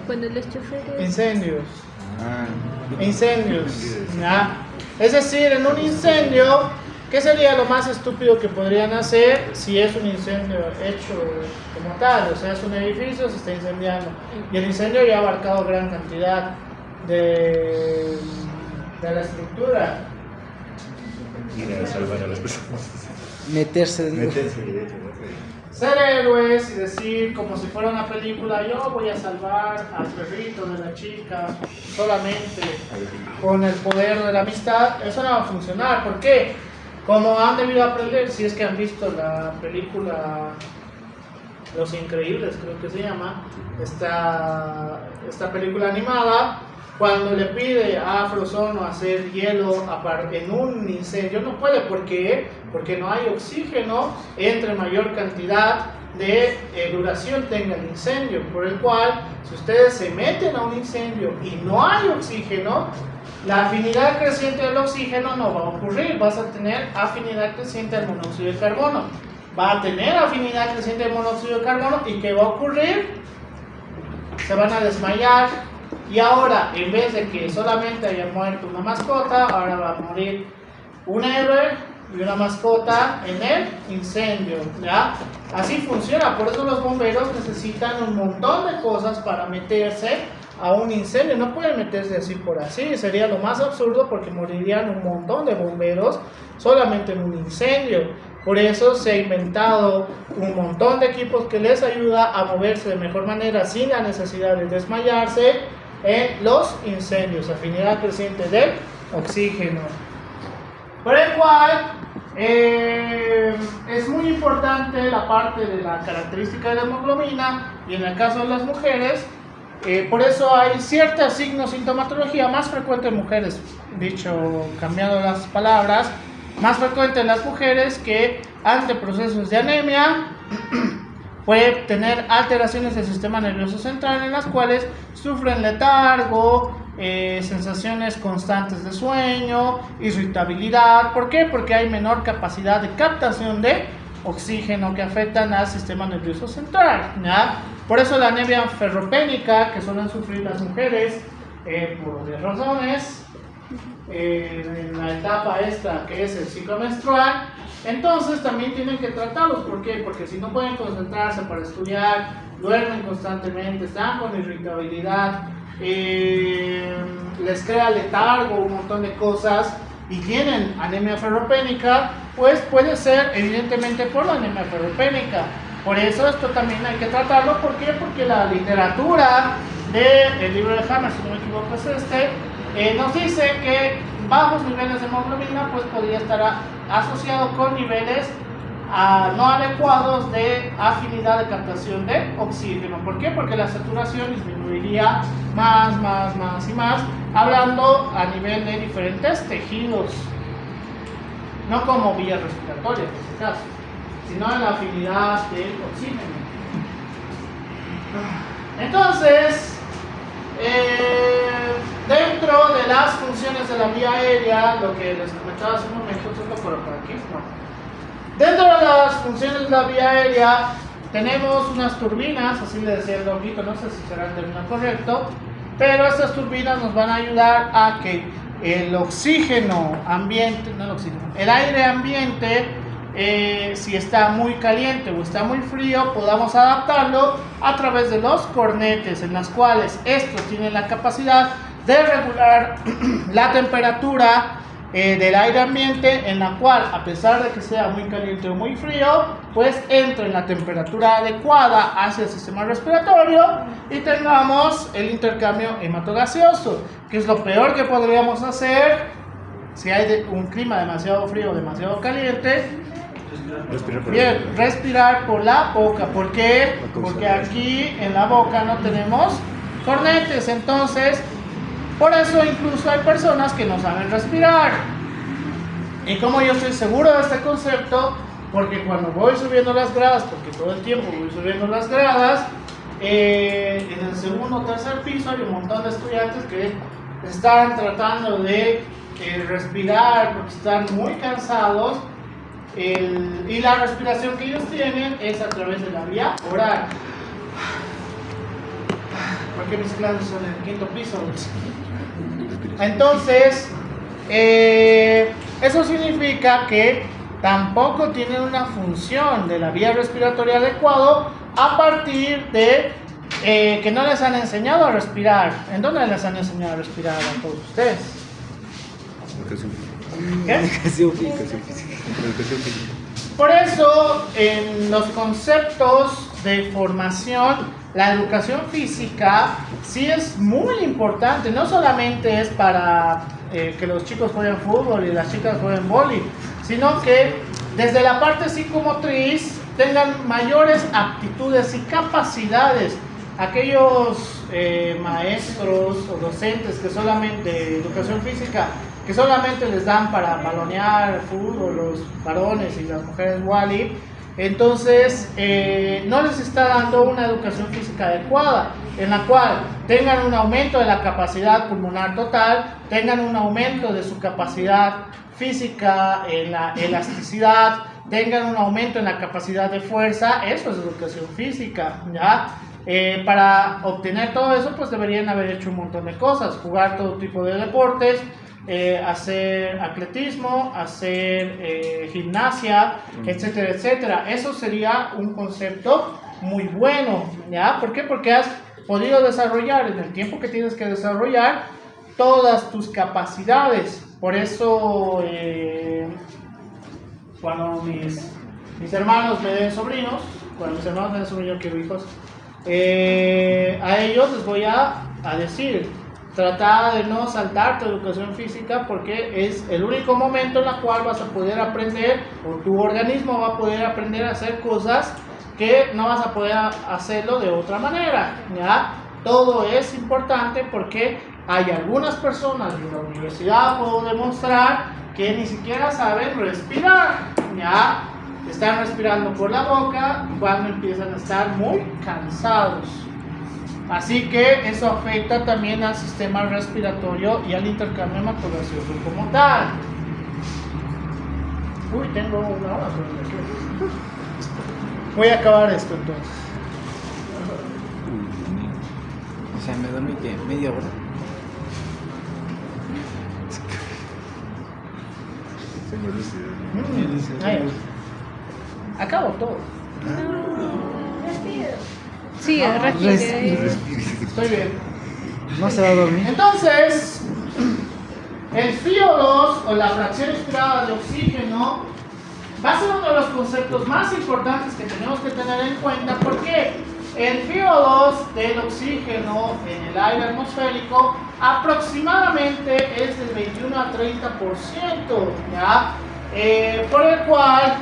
Cuando los choferes... Incendios. Ah. Incendios, ¿ya? Es decir, en un incendio, ¿qué sería lo más estúpido que podrían hacer si es un incendio hecho como tal? O sea, es un edificio, se está incendiando y el incendio ya ha abarcado gran cantidad de la estructura. Ir a salvar a las personas. Meterse en... Meterse directo, ¿no? Ser héroes y decir, como si fuera una película, yo voy a salvar al perrito de la chica solamente con el poder de la amistad, eso no va a funcionar. ¿Por qué? Como han debido aprender, si es que han visto la película Los Increíbles, creo que se llama, esta película animada, cuando le pide a Frozono hacer hielo en un incendio, no puede. ¿Por qué? Porque no hay oxígeno. Entre mayor cantidad de duración tenga el incendio, por el cual, si ustedes se meten a un incendio y no hay oxígeno, la afinidad creciente del oxígeno no va a ocurrir. Vas a tener afinidad creciente al monóxido de carbono. Va a tener afinidad creciente al monóxido de carbono, ¿y qué va a ocurrir? Se van a desmayar. Y ahora, en vez de que solamente haya muerto una mascota, ahora va a morir un héroe y una mascota en el incendio, ¿ya? Así funciona. Por eso los bomberos necesitan un montón de cosas para meterse a un incendio. No pueden meterse así por así, sería lo más absurdo, porque morirían un montón de bomberos solamente en un incendio. Por eso se ha inventado un montón de equipos que les ayuda a moverse de mejor manera sin la necesidad de desmayarse en los incendios. Afinidad creciente del oxígeno. Por el cual es muy importante la parte de la característica de la hemoglobina, y en el caso de las mujeres, por eso hay cierta signo-sintomatología más frecuente en mujeres, dicho cambiando las palabras, más frecuente en las mujeres, que ante procesos de anemia puede tener alteraciones del sistema nervioso central en las cuales sufren letargo, sensaciones constantes de sueño, irritabilidad. ¿Por qué? Porque hay menor capacidad de captación de oxígeno que afectan al sistema nervioso central, ¿ya? Por eso la anemia ferropénica que suelen sufrir las mujeres por varias razones en la etapa esta que es el ciclo menstrual, entonces también tienen que tratarlos. ¿Por qué? Porque si no pueden concentrarse para estudiar, duermen constantemente, están con irritabilidad, les crea letargo, un montón de cosas, y tienen anemia ferropénica, pues puede ser evidentemente por la anemia ferropénica. Por eso esto también hay que tratarlo. ¿Por qué? Porque la literatura del libro de Hammer, si no me equivoco es nos dice que bajos niveles de hemoglobina pues podría estar asociado con niveles no adecuados de afinidad de captación de oxígeno. ¿Por qué? Porque la saturación disminuiría más y más, hablando a nivel de diferentes tejidos, no como vía respiratoria en este caso, sino en la afinidad del oxígeno. Entonces, dentro de las funciones de la vía aérea, lo que les comentaba hace un momento, por aquí, no. Dentro de las funciones de la vía aérea tenemos unas turbinas, así le decía el loguito, no sé si será el término correcto, pero estas turbinas nos van a ayudar a que el oxígeno ambiente, no el oxígeno, el aire ambiente, si está muy caliente o está muy frío, podamos adaptarlo a través de los cornetes, en las cuales estos tienen la capacidad de regular la temperatura del aire ambiente, en la cual, a pesar de que sea muy caliente o muy frío, pues entre en la temperatura adecuada hacia el sistema respiratorio y tengamos el intercambio hematogaseoso, que es lo peor que podríamos hacer si hay un clima demasiado frío o demasiado caliente. Respirar por la boca. ¿Por qué? Porque aquí en la boca no tenemos cornetes. Entonces, por eso incluso hay personas que no saben respirar. Y como yo estoy seguro de este concepto, porque cuando voy subiendo las gradas, porque todo el tiempo voy subiendo las gradas, en el segundo o tercer piso hay un montón de estudiantes que están tratando de respirar porque están muy cansados. Y la respiración que ellos tienen es a través de la vía oral. Porque mis clases son en el quinto piso. Entonces, eso significa que tampoco tienen una función de la vía respiratoria adecuado a partir de que no les han enseñado a respirar. ¿En dónde les han enseñado a respirar a todos ustedes? ¿Qué? Por eso, en los conceptos de formación, la educación física sí es muy importante. No solamente es para que los chicos jueguen fútbol y las chicas jueguen vóley, sino que desde la parte psicomotriz tengan mayores aptitudes y capacidades. Aquellos maestros o docentes que solamente de educación física que solamente les dan para balonear fútbol, los varones y las mujeres wally, entonces no les está dando una educación física adecuada, en la cual tengan un aumento de la capacidad pulmonar total, tengan un aumento de su capacidad física en la elasticidad, tengan un aumento en la capacidad de fuerza. Eso es educación física, ¿ya? Para obtener todo eso, pues deberían haber hecho un montón de cosas, jugar todo tipo de deportes, hacer atletismo, hacer gimnasia, etcétera, etcétera. Eso sería un concepto muy bueno, ¿ya? ¿Por qué? Porque has podido desarrollar en el tiempo que tienes que desarrollar todas tus capacidades. Por eso, cuando mis hermanos me den sobrinos, yo quiero hijos, a ellos les voy a decir: trata de no saltar tu educación física, porque es el único momento en el cual vas a poder aprender, o tu organismo va a poder aprender a hacer cosas que no vas a poder hacerlo de otra manera, ¿ya? Todo es importante porque hay algunas personas en la universidad, puedo demostrar, que ni siquiera saben respirar, ¿ya? están respirando por la boca cuando empiezan a estar muy cansados. Así que eso afecta también al sistema respiratorio y al intercambio hematogaseoso como tal. Uy, tengo una hora sobre aquí. Voy a acabar esto entonces. O sea, me dormí que media hora. Señor Lucio. Ahí. Acabo todo. Sí, respire. Estoy bien. No se va a dormir. Entonces, el FiO2 o la fracción inspirada de oxígeno va a ser uno de los conceptos más importantes que tenemos que tener en cuenta porque el FiO2 del oxígeno en el aire atmosférico aproximadamente es del 21 a 30%, ¿ya? Por el cual,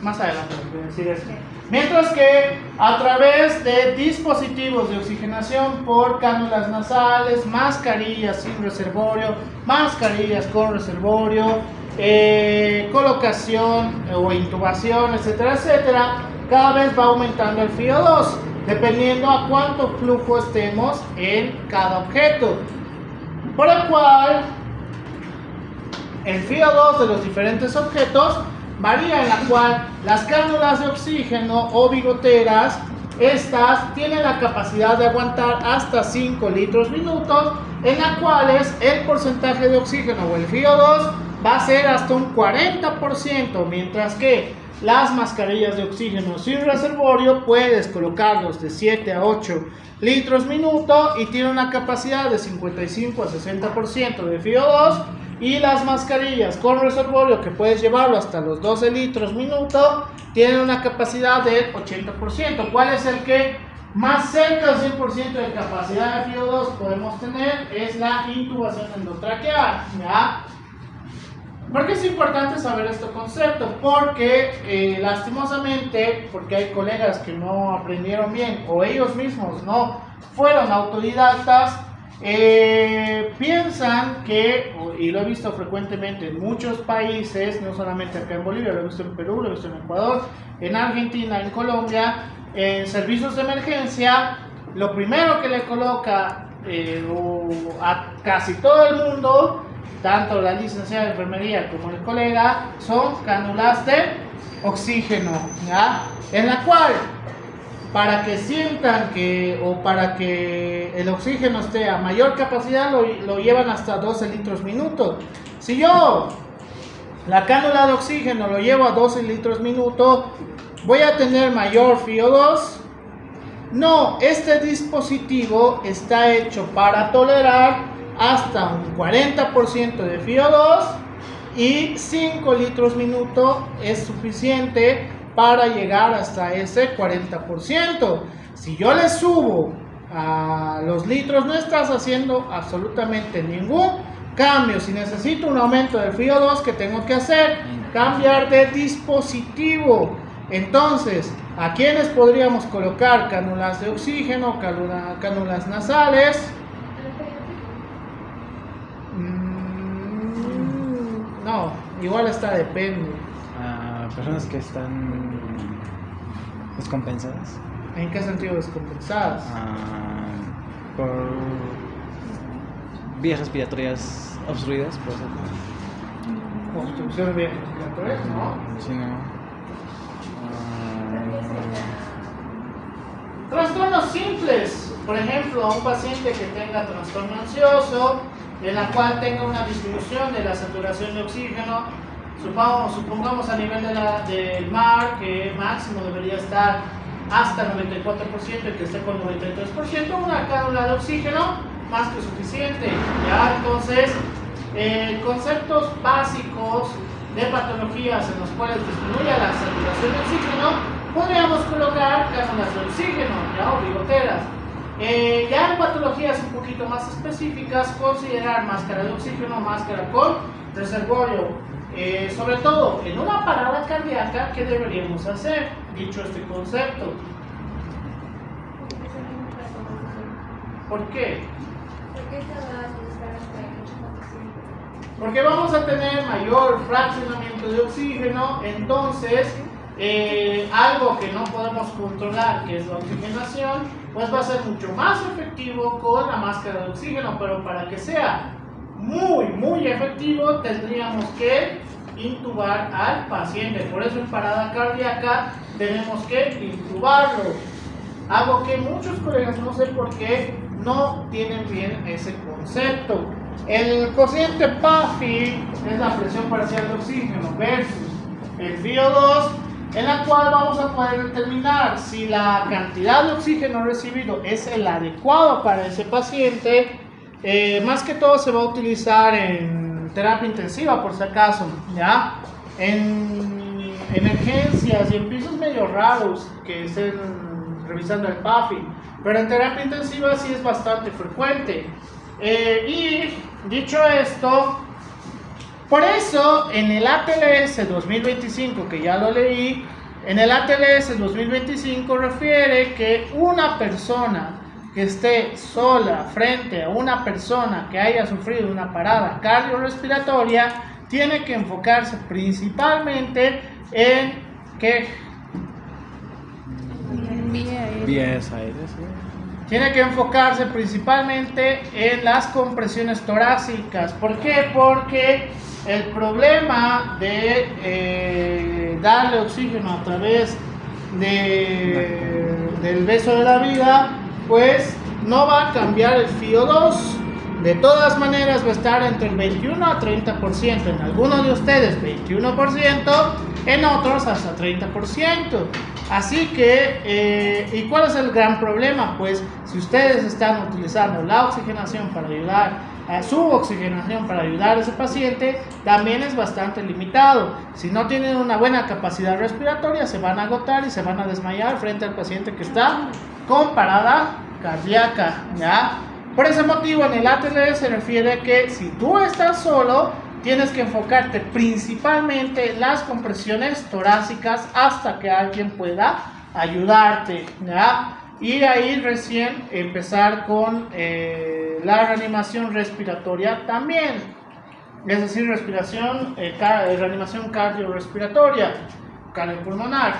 más adelante les voy a decir eso. Mientras que a través de dispositivos de oxigenación por cánulas nasales, mascarillas sin reservorio, mascarillas con reservorio, colocación o intubación, etcétera, etcétera, cada vez va aumentando el FiO2, dependiendo a cuánto flujo estemos en cada objeto. Por el cual, el FiO2 de los diferentes objetos varía, en la cual las cánulas de oxígeno o bigoteras, estas tienen la capacidad de aguantar hasta 5 litros minutos, en las cuales el porcentaje de oxígeno o el FiO2 va a ser hasta un 40%, mientras que las mascarillas de oxígeno sin reservorio puedes colocarlos de 7 a 8 litros minuto y tiene una capacidad de 55 a 60% de FiO2. Y las mascarillas con reservorio, que puedes llevarlo hasta los 12 litros minuto, tienen una capacidad del 80%. ¿Cuál es el que más cerca del 100% de capacidad de FiO2 podemos tener? Es la intubación endotraqueal, ¿ya? ¿Por qué es importante saber este concepto? Porque lastimosamente, porque hay colegas que no aprendieron bien o ellos mismos no fueron autodidactas, piensan que, y lo he visto frecuentemente en muchos países, no solamente acá en Bolivia, lo he visto en Perú, lo he visto en Ecuador, en Argentina, en Colombia, en servicios de emergencia, lo primero que le coloca a casi todo el mundo, tanto la licenciada de enfermería como el colega, son cánulas de oxígeno, ¿ya? En la cual, para que sientan que, o para que el oxígeno esté a mayor capacidad, lo llevan hasta 12 litros minuto. Si yo la cánula de oxígeno lo llevo a 12 litros minuto, ¿voy a tener mayor FiO2? No, este dispositivo está hecho para tolerar hasta un 40% de FiO2 y 5 litros minuto es suficiente para llegar hasta ese 40%. Si yo le subo a los litros, no estás haciendo absolutamente ningún cambio. Si necesito un aumento del FiO2, ¿qué tengo que hacer? Cambiar de dispositivo. Entonces, ¿a quiénes podríamos colocar cánulas de oxígeno, cánulas nasales? No, igual está, depende. Personas que están descompensadas. ¿En qué sentido descompensadas? Por vías respiratorias obstruidas, por ejemplo. Obstrucción de vías respiratorias, ¿no? Si no. Trastornos simples, por ejemplo, a un paciente que tenga trastorno ansioso, en la cual tenga una disminución de la saturación de oxígeno, supongamos a nivel del mar, que máximo debería estar hasta 94% y que esté con 93%, una cánula de oxígeno más que suficiente, ¿ya? Entonces, conceptos básicos de patologías en los cuales disminuye la saturación de oxígeno, podríamos colocar cánulas de oxígeno, ¿ya? O bigoteras. Ya en patologías un poquito más específicas, considerar máscara de oxígeno, máscara con reservorio. Sobre todo en una parada cardíaca, ¿qué deberíamos hacer? Dicho este concepto. ¿Por qué? Porque esta va a utilizar hasta el 80%. Porque vamos a tener mayor fraccionamiento de oxígeno, entonces algo que no podemos controlar, que es la oxigenación, pues va a ser mucho más efectivo con la máscara de oxígeno, pero para que sea muy efectivo tendríamos que intubar al paciente. Por eso en parada cardíaca tenemos que intubarlo, algo que muchos colegas, no sé por qué, no tienen bien ese concepto. El cociente PAFI es la presión parcial de oxígeno versus el VO2, en la cual vamos a poder determinar si la cantidad de oxígeno recibido es el adecuado para ese paciente. Más que todo se va a utilizar en terapia intensiva, por si acaso, ¿ya? En emergencias y en pisos medio raros que estén revisando el PAFI, pero en terapia intensiva sí es bastante frecuente. Y dicho esto, por eso en el ATLS 2025, que ya lo leí, en el ATLS 2025 refiere que una persona que esté sola frente a una persona que haya sufrido una parada cardiorrespiratoria tiene que enfocarse principalmente en que Vías aéreas, ¿sí? tiene que enfocarse principalmente en las compresiones torácicas. ¿Por qué? Porque el problema de darle oxígeno a través del beso de la vida, pues no va a cambiar el FiO2. De todas maneras va a estar entre el 21 a 30%, en algunos de ustedes 21%, en otros hasta 30%. Así que, ¿y cuál es el gran problema? Pues si ustedes están utilizando la oxigenación para ayudar, su oxigenación para ayudar a ese paciente, también es bastante limitado. Si no tienen una buena capacidad respiratoria, se van a agotar y se van a desmayar frente al paciente que está con parada cardíaca, ¿ya? Por ese motivo en el ATLS se refiere que si tú estás solo, tienes que enfocarte principalmente en las compresiones torácicas hasta que alguien pueda ayudarte, ¿ya? Y ahí recién empezar con la reanimación respiratoria también, es decir, reanimación cardiorrespiratoria, cardiopulmonar.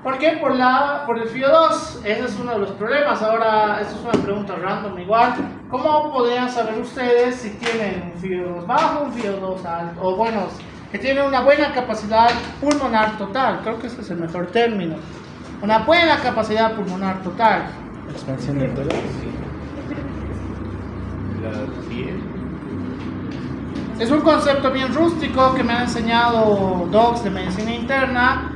¿Por qué? Por el FiO2. Ese es uno de los problemas. Ahora, esto es una pregunta random igual. ¿Cómo podrían saber ustedes si tienen un FiO2 bajo, un FiO2 alto? O bueno, que tienen una buena capacidad pulmonar total. Creo que ese es el mejor término. Una buena capacidad pulmonar total. Expansión de tórax. La piel. Es un concepto bien rústico que me han enseñado docs de medicina interna.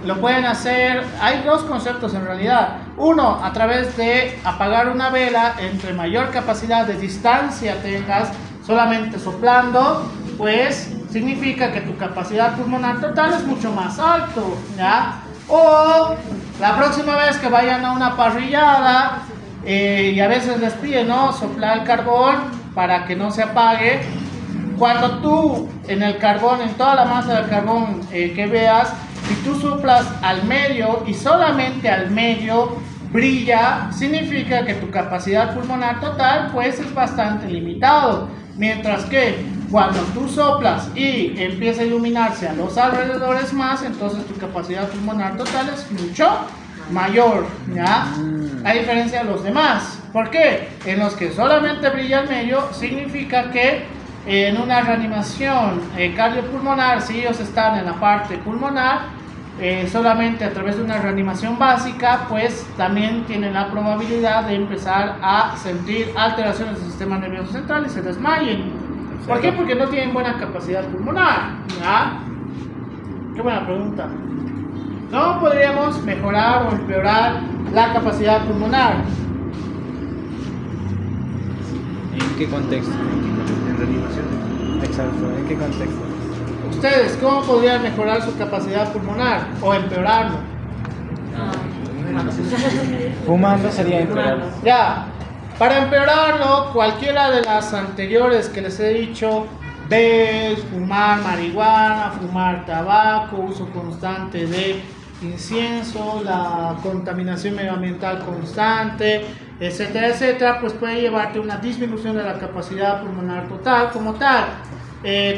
Lo pueden hacer, hay dos conceptos en realidad. Uno, a través de apagar una vela, entre mayor capacidad de distancia tengas, solamente soplando, pues significa que tu capacidad pulmonar total es mucho más alto, ¿ya? O la próxima vez que vayan a una parrillada, y a veces les piden, ¿no?, soplar el carbón para que no se apague. Cuando tú en el carbón, en toda la masa del carbón que veas, si tú soplas al medio y solamente al medio brilla, significa que tu capacidad pulmonar total pues es bastante limitado. Mientras que cuando tú soplas y empieza a iluminarse a los alrededores más, entonces tu capacidad pulmonar total es mucho mayor, ¿ya? A diferencia de los demás. ¿Por qué? En los que solamente brilla al medio, significa que en una reanimación cardiopulmonar, si ellos están en la parte pulmonar, solamente a través de una reanimación básica, pues también tienen la probabilidad de empezar a sentir alteraciones del sistema nervioso central y se desmayen. ¿Por qué? Porque no tienen buena capacidad pulmonar, ¿ya? Qué buena pregunta. ¿Cómo podríamos mejorar o empeorar la capacidad pulmonar? ¿En qué contexto? En reanimación. Exacto, ¿en qué contexto? Ustedes, ¿cómo podrían mejorar su capacidad pulmonar o empeorarlo? Fumando sería empeorar. Ya, para empeorarlo, cualquiera de las anteriores que les he dicho, ves, fumar marihuana, fumar tabaco, uso constante de incienso, la contaminación medioambiental constante, etcétera, etcétera, pues puede llevarte a una disminución de la capacidad pulmonar total como tal.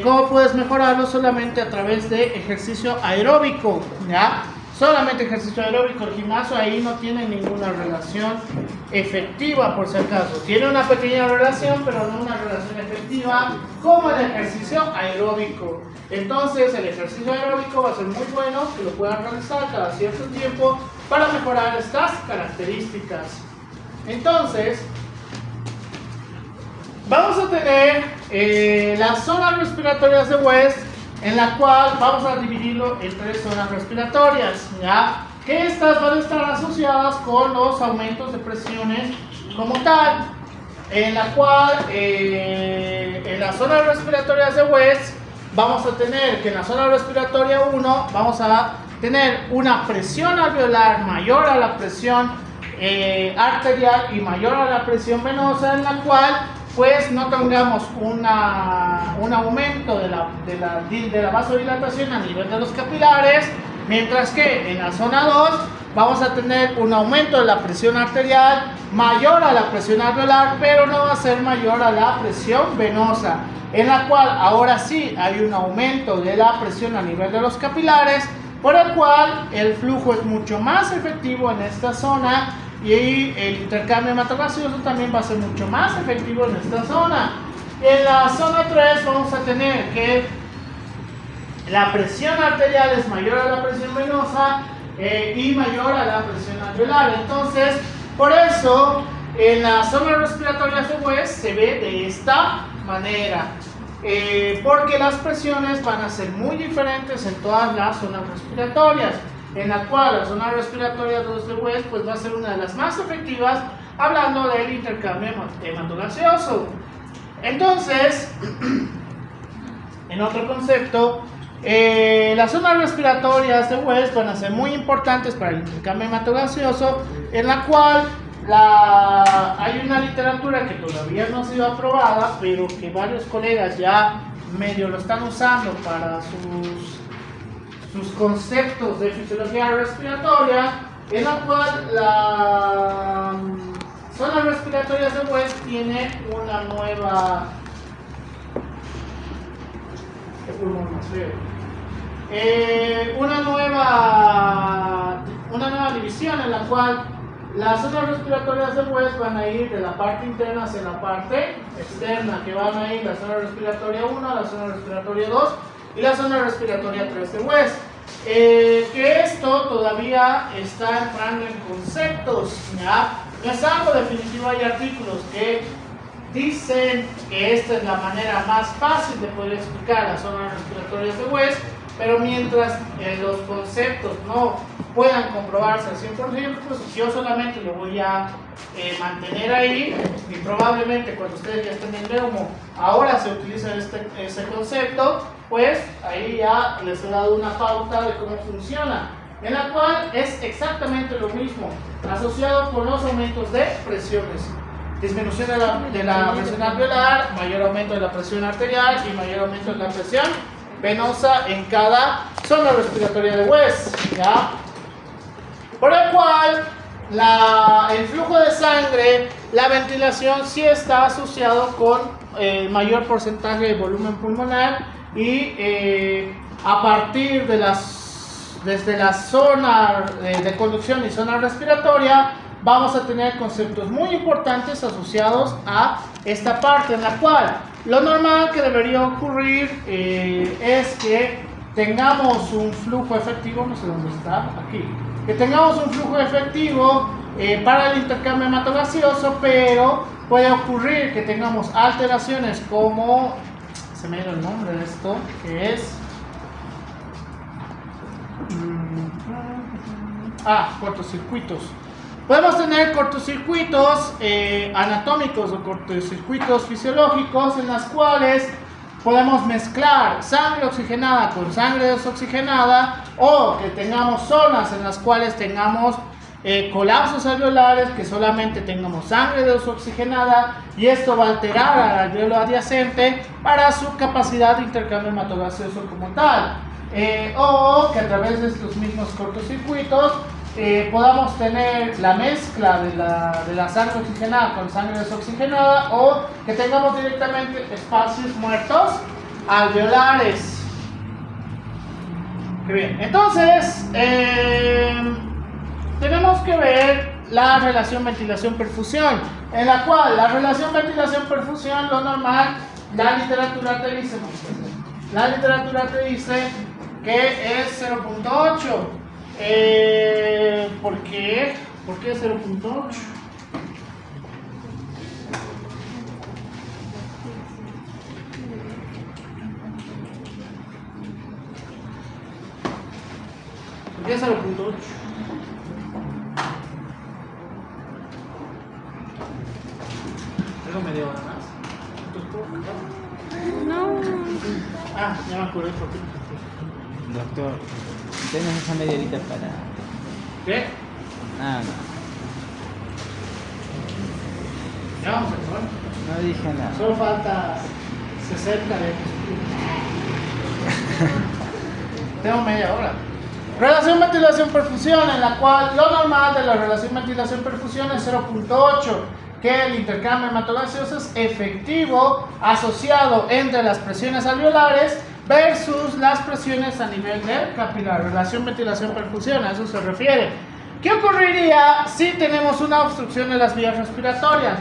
¿Cómo puedes mejorarlo? Solamente a través de ejercicio aeróbico, ¿ya? Solamente ejercicio aeróbico. El gimnasio ahí no tiene ninguna relación efectiva, por si acaso. Tiene una pequeña relación, pero no una relación efectiva como el ejercicio aeróbico. Entonces, el ejercicio aeróbico va a ser muy bueno que lo puedan realizar cada cierto tiempo para mejorar estas características. Entonces, vamos a tener las zonas respiratorias de West, en la cual vamos a dividirlo en 3 zonas respiratorias, ¿ya? Que estas van a estar asociadas con los aumentos de presiones como tal, en la cual en las zonas respiratorias de West vamos a tener que en la zona respiratoria 1 vamos a tener una presión alveolar mayor a la presión arterial y mayor a la presión venosa, en la cual pues no tengamos un aumento de la vasodilatación a nivel de los capilares, mientras que en la zona 2 vamos a tener un aumento de la presión arterial mayor a la presión alveolar, pero no va a ser mayor a la presión venosa, en la cual ahora sí hay un aumento de la presión a nivel de los capilares, por el cual el flujo es mucho más efectivo en esta zona. Y el intercambio hematogaseoso también va a ser mucho más efectivo en esta zona. En la zona 3 vamos a tener que la presión arterial es mayor a la presión venosa y mayor a la presión alveolar. Entonces, por eso, en las zonas respiratorias de West se ve de esta manera. Porque las presiones van a ser muy diferentes en todas las zonas respiratorias, en la cual la zona respiratoria 2 de West pues va a ser una de las más efectivas, hablando del intercambio hematogaseoso. Entonces, en otro concepto, las zonas respiratorias de West van a ser muy importantes para el intercambio hematogaseoso, en la cual hay una literatura que todavía no ha sido aprobada, pero que varios colegas ya medio lo están usando para sus conceptos de fisiología respiratoria, en la cual la zona respiratoria de West tiene una nueva división, en la cual las zonas respiratorias de West van a ir de la parte interna hacia la parte externa, que van a ir la zona respiratoria 1, la zona respiratoria 2 y la zona respiratoria 3 de West. Que esto todavía está entrando en conceptos, ¿ya? No es algo definitivo. Hay artículos que dicen que esta es la manera más fácil de poder explicar las zonas respiratorias de West, pero mientras los conceptos no puedan comprobarse al 100%, pues yo solamente lo voy a mantener ahí, y probablemente cuando ustedes ya estén en Neumo, ahora se utiliza ese concepto, pues ahí ya les he dado una pauta de cómo funciona, en la cual es exactamente lo mismo, asociado con los aumentos de presiones. Disminución de la presión alveolar, mayor aumento de la presión arterial y mayor aumento de la presión venosa en cada zona respiratoria de West, ¿ya? Por el cual el flujo de sangre, la ventilación sí está asociado con mayor porcentaje de volumen pulmonar, y a partir de desde la zona de conducción y zona respiratoria vamos a tener conceptos muy importantes asociados a esta parte, en la cual lo normal que debería ocurrir es que tengamos un flujo efectivo, no sé dónde está, aquí, que tengamos un flujo efectivo para el intercambio hematogaseoso, pero puede ocurrir que tengamos alteraciones como, se me dio el nombre de esto, que es cortocircuitos. Podemos tener cortocircuitos anatómicos o cortocircuitos fisiológicos, en las cuales podemos mezclar sangre oxigenada con sangre desoxigenada, o que tengamos zonas en las cuales tengamos colapsos alveolares, que solamente tengamos sangre desoxigenada, y esto va a alterar al alveolo adyacente para su capacidad de intercambio hematogaseoso como tal, o que a través de estos mismos cortocircuitos podamos tener la mezcla de la sangre oxigenada con sangre desoxigenada, o que tengamos directamente espacios muertos alveolares. Qué bien. Entonces, tenemos que ver la relación ventilación-perfusión, en la cual la relación ventilación-perfusión, lo normal, la literatura te dice que es 0.8. ¿Por qué? ¿Por qué 0.8? ¿Por qué 0.8? ¿Tengo media hora más? No. Ah, ya me acordé por qué. Doctor, tenemos esa media horita para... ¿Qué? Ah, Ya vamos a acabar. no dije nada. Solo falta 60 de Tengo media hora. Relación ventilación-perfusión, en la cual lo normal de la relación ventilación-perfusión es 0.8, que el intercambio hematogaseoso es efectivo asociado entre las presiones alveolares versus las presiones a nivel del capilar. Relación ventilación-perfusión, a eso se refiere. ¿Qué ocurriría si tenemos una obstrucción de las vías respiratorias?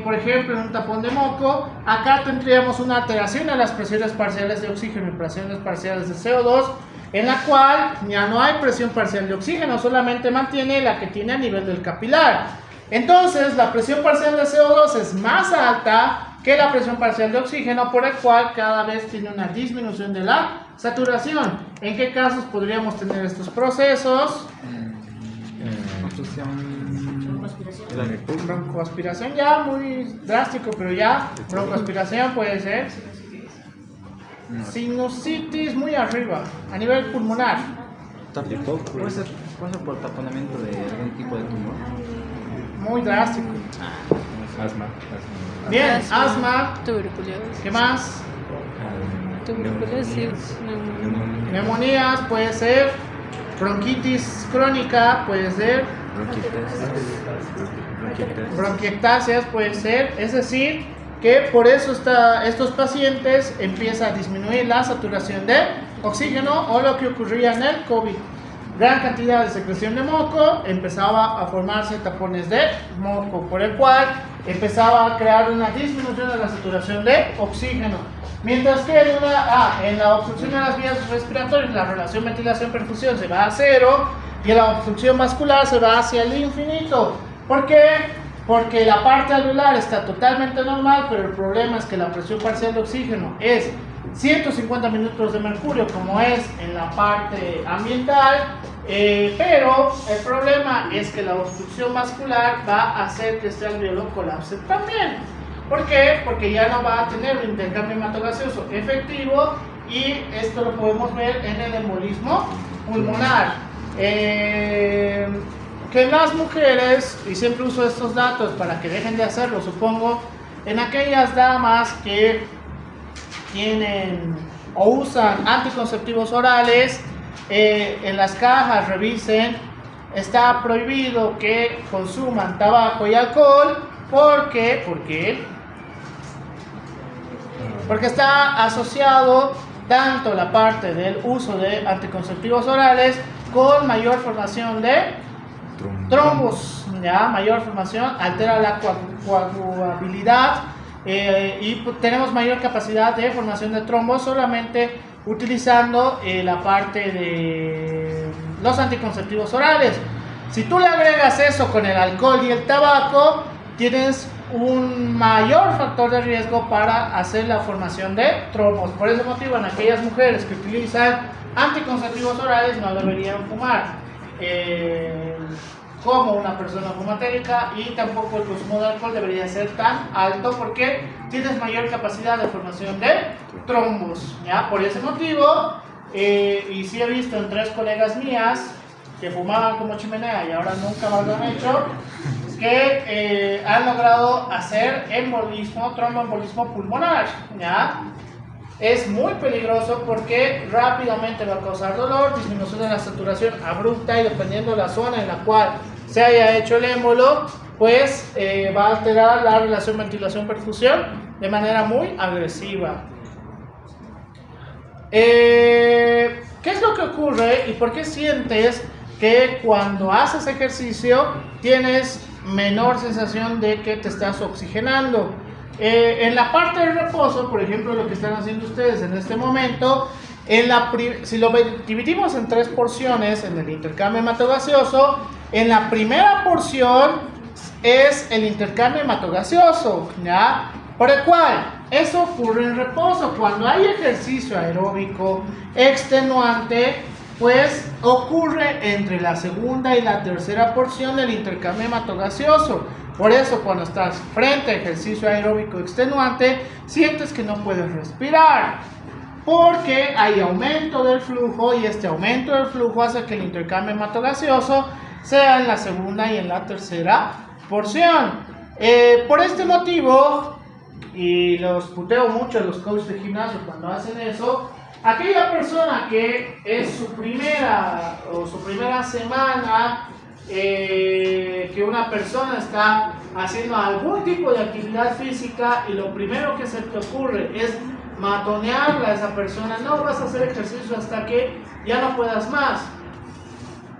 Por ejemplo, en un tapón de moco, acá tendríamos una alteración en las presiones parciales de oxígeno y presiones parciales de CO2, en la cual ya no hay presión parcial de oxígeno, solamente mantiene la que tiene a nivel del capilar. Entonces, la presión parcial de CO2 es más alta que la presión parcial de oxígeno, por el cual cada vez tiene una disminución de la saturación. ¿En qué casos podríamos tener estos procesos? Broncoaspiración ya muy drástico, pero ya broncoaspiración puede ser. Sinusitis muy arriba, a nivel pulmonar. ¿Puede ser por taponamiento de algún tipo de tumor? Muy drástico. Asma. Bien, asma. Tuberculosis. ¿Qué más? Tuberculosis. Neumonías, puede ser. Bronquitis crónica, puede ser. Bronquiectasias, puede ser. Es decir, que por eso estos pacientes empieza a disminuir la saturación de oxígeno, o lo que ocurría en el COVID. Gran cantidad de secreción de moco, empezaba a formarse tapones de moco, por el cual empezaba a crear una disminución de la saturación de oxígeno. Mientras que en la obstrucción de las vías respiratorias, la relación ventilación-perfusión se va a 0, y en la obstrucción vascular se va hacia el infinito. ¿Por qué? Porque la parte alveolar está totalmente normal, pero el problema es que la presión parcial de oxígeno es 150 mililitros de mercurio, como es en la parte ambiental, pero el problema es que la obstrucción vascular va a hacer que este alveolo colapse también. ¿Por qué? Porque ya no va a tener un intercambio hematogaseoso efectivo, y esto lo podemos ver en el embolismo pulmonar. Que en las mujeres, y siempre uso estos datos para que dejen de hacerlo, supongo, en aquellas damas que tienen o usan anticonceptivos orales, en las cajas revisen, está prohibido que consuman tabaco y alcohol. ¿Por qué? Porque está asociado tanto la parte del uso de anticonceptivos orales con mayor formación de trombos, ya mayor formación, altera la coagulabilidad, y tenemos mayor capacidad de formación de trombos solamente utilizando la parte de los anticonceptivos orales. Si tú le agregas eso con el alcohol y el tabaco, tienes un mayor factor de riesgo para hacer la formación de trombos. Por ese motivo, en aquellas mujeres que utilizan anticonceptivos orales no deberían fumar como una persona fumatérica, y tampoco el consumo de alcohol debería ser tan alto porque tienes mayor capacidad de formación de trombos, ¿ya? Por ese motivo, y sí he visto en 3 colegas mías que fumaban como chimenea y ahora nunca más lo han hecho, que han logrado hacer tromboembolismo pulmonar, ¿ya? Es muy peligroso porque rápidamente va a causar dolor, disminución de la saturación abrupta, y dependiendo de la zona en la cual se haya hecho el émbolo, pues va a alterar la relación ventilación-perfusión de manera muy agresiva. ¿qué es lo que ocurre y por qué sientes que cuando haces ejercicio tienes menor sensación de que te estás oxigenando? En la parte del reposo, por ejemplo, lo que están haciendo ustedes en este momento, si lo dividimos en 3 porciones en el intercambio hematogaseoso, en la primera porción es el intercambio hematogaseoso, ¿ya? Por el cual eso ocurre en reposo. Cuando hay ejercicio aeróbico extenuante, pues ocurre entre la segunda y la tercera porción del intercambio hematogaseoso. Por eso cuando estás frente a ejercicio aeróbico extenuante, sientes que no puedes respirar, porque hay aumento del flujo y este aumento del flujo hace que el intercambio hematogaseoso sea en la segunda y en la tercera porción. Por este motivo, y los puteo mucho a los coaches de gimnasio cuando hacen eso, aquella persona que es su primera semana que una persona está haciendo algún tipo de actividad física y lo primero que se te ocurre es matonearla a esa persona, no vas a hacer ejercicio hasta que ya no puedas más.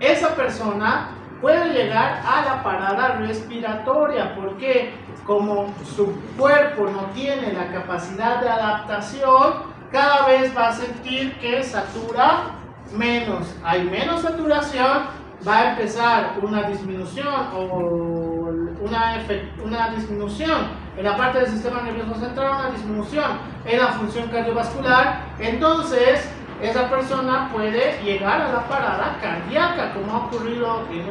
Esa persona puede llegar a la parada respiratoria, porque como su cuerpo no tiene la capacidad de adaptación, cada vez va a sentir que satura menos. Hay menos saturación, va a empezar una disminución o una disminución en la parte del sistema nervioso central, una disminución en la función cardiovascular. Entonces esa persona puede llegar a la parada cardíaca, como ha ocurrido en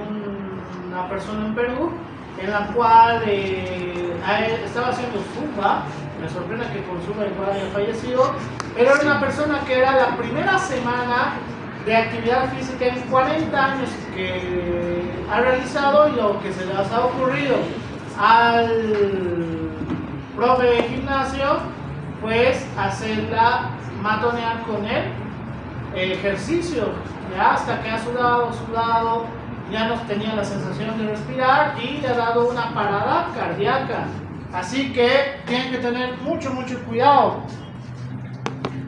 una persona en Perú, en la cual estaba haciendo zumba. Me sorprende que con zumba igual haya fallecido, pero era una persona que era la primera semana de actividad física en 40 años que ha realizado, y lo que se les ha ocurrido al profe de gimnasio, pues hacerla matonear con el ejercicio, ya hasta que ha sudado, ya no tenía la sensación de respirar y le ha dado una parada cardíaca. Así que tienen que tener mucho cuidado.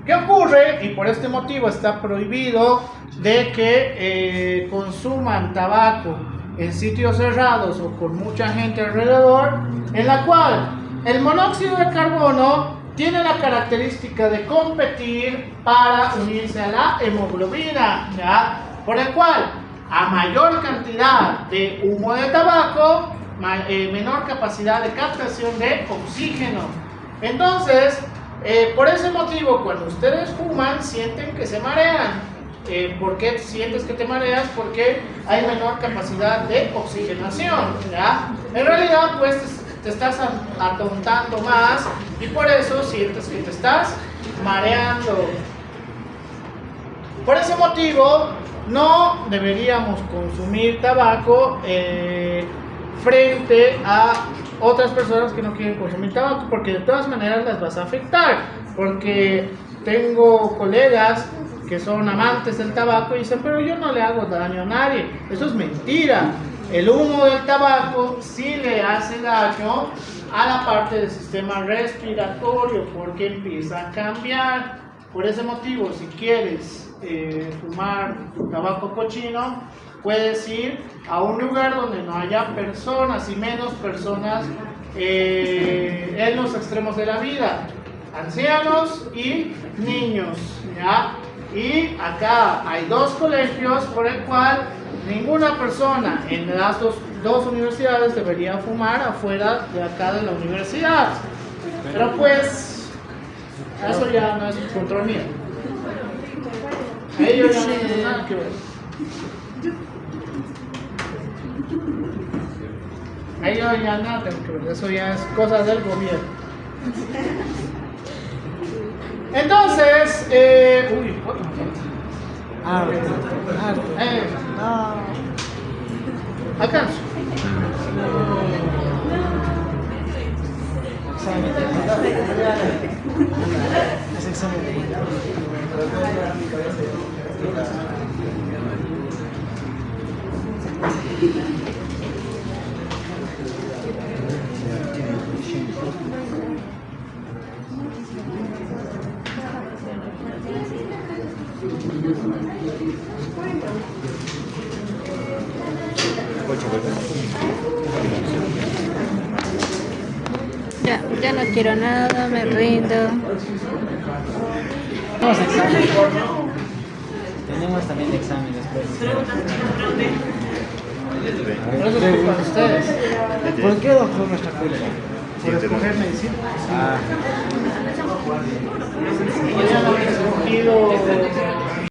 ¿Qué ocurre? Y por este motivo está prohibido de que consuman tabaco en sitios cerrados o con mucha gente alrededor, en la cual el monóxido de carbono tiene la característica de competir para unirse a la hemoglobina, ¿ya? Por el cual, a mayor cantidad de humo de tabaco, menor capacidad de captación de oxígeno. Entonces, por ese motivo, cuando ustedes fuman, sienten que se marean. ¿Por qué sientes que te mareas? Porque hay menor capacidad de oxigenación, ¿ya? En realidad, pues te estás atontando más y por eso sientes que te estás mareando. Por ese motivo, no deberíamos consumir tabaco frente a otras personas que no quieren consumir tabaco, porque de todas maneras las vas a afectar. Porque tengo colegas que son amantes del tabaco y dicen, pero yo no le hago daño a nadie. Eso es mentira. El humo del tabaco sí le hace daño a la parte del sistema respiratorio, porque empieza a cambiar. Por ese motivo, si quieres fumar tabaco cochino, puedes ir a un lugar donde no haya personas, y menos personas en los extremos de la vida, ancianos y niños, ¿ya? Y acá hay 2 colegios por el cual ninguna persona en las dos universidades debería fumar afuera de acá de la universidad. Pero pues, eso ya no es control mío. Ellos ya no tienen nada que ver. Ellos ya nada tienen que ver, eso ya es cosa del gobierno. Entonces, uy, ¿cuánto me falta? Alcanzo. Ya no quiero nada, me rindo. Tenemos examen. Tenemos también examen después. Por eso es culpa de ustedes. ¿Por qué, doctor, nuestra culpa? Por escoger medicina. Ah. Podrían haber escogido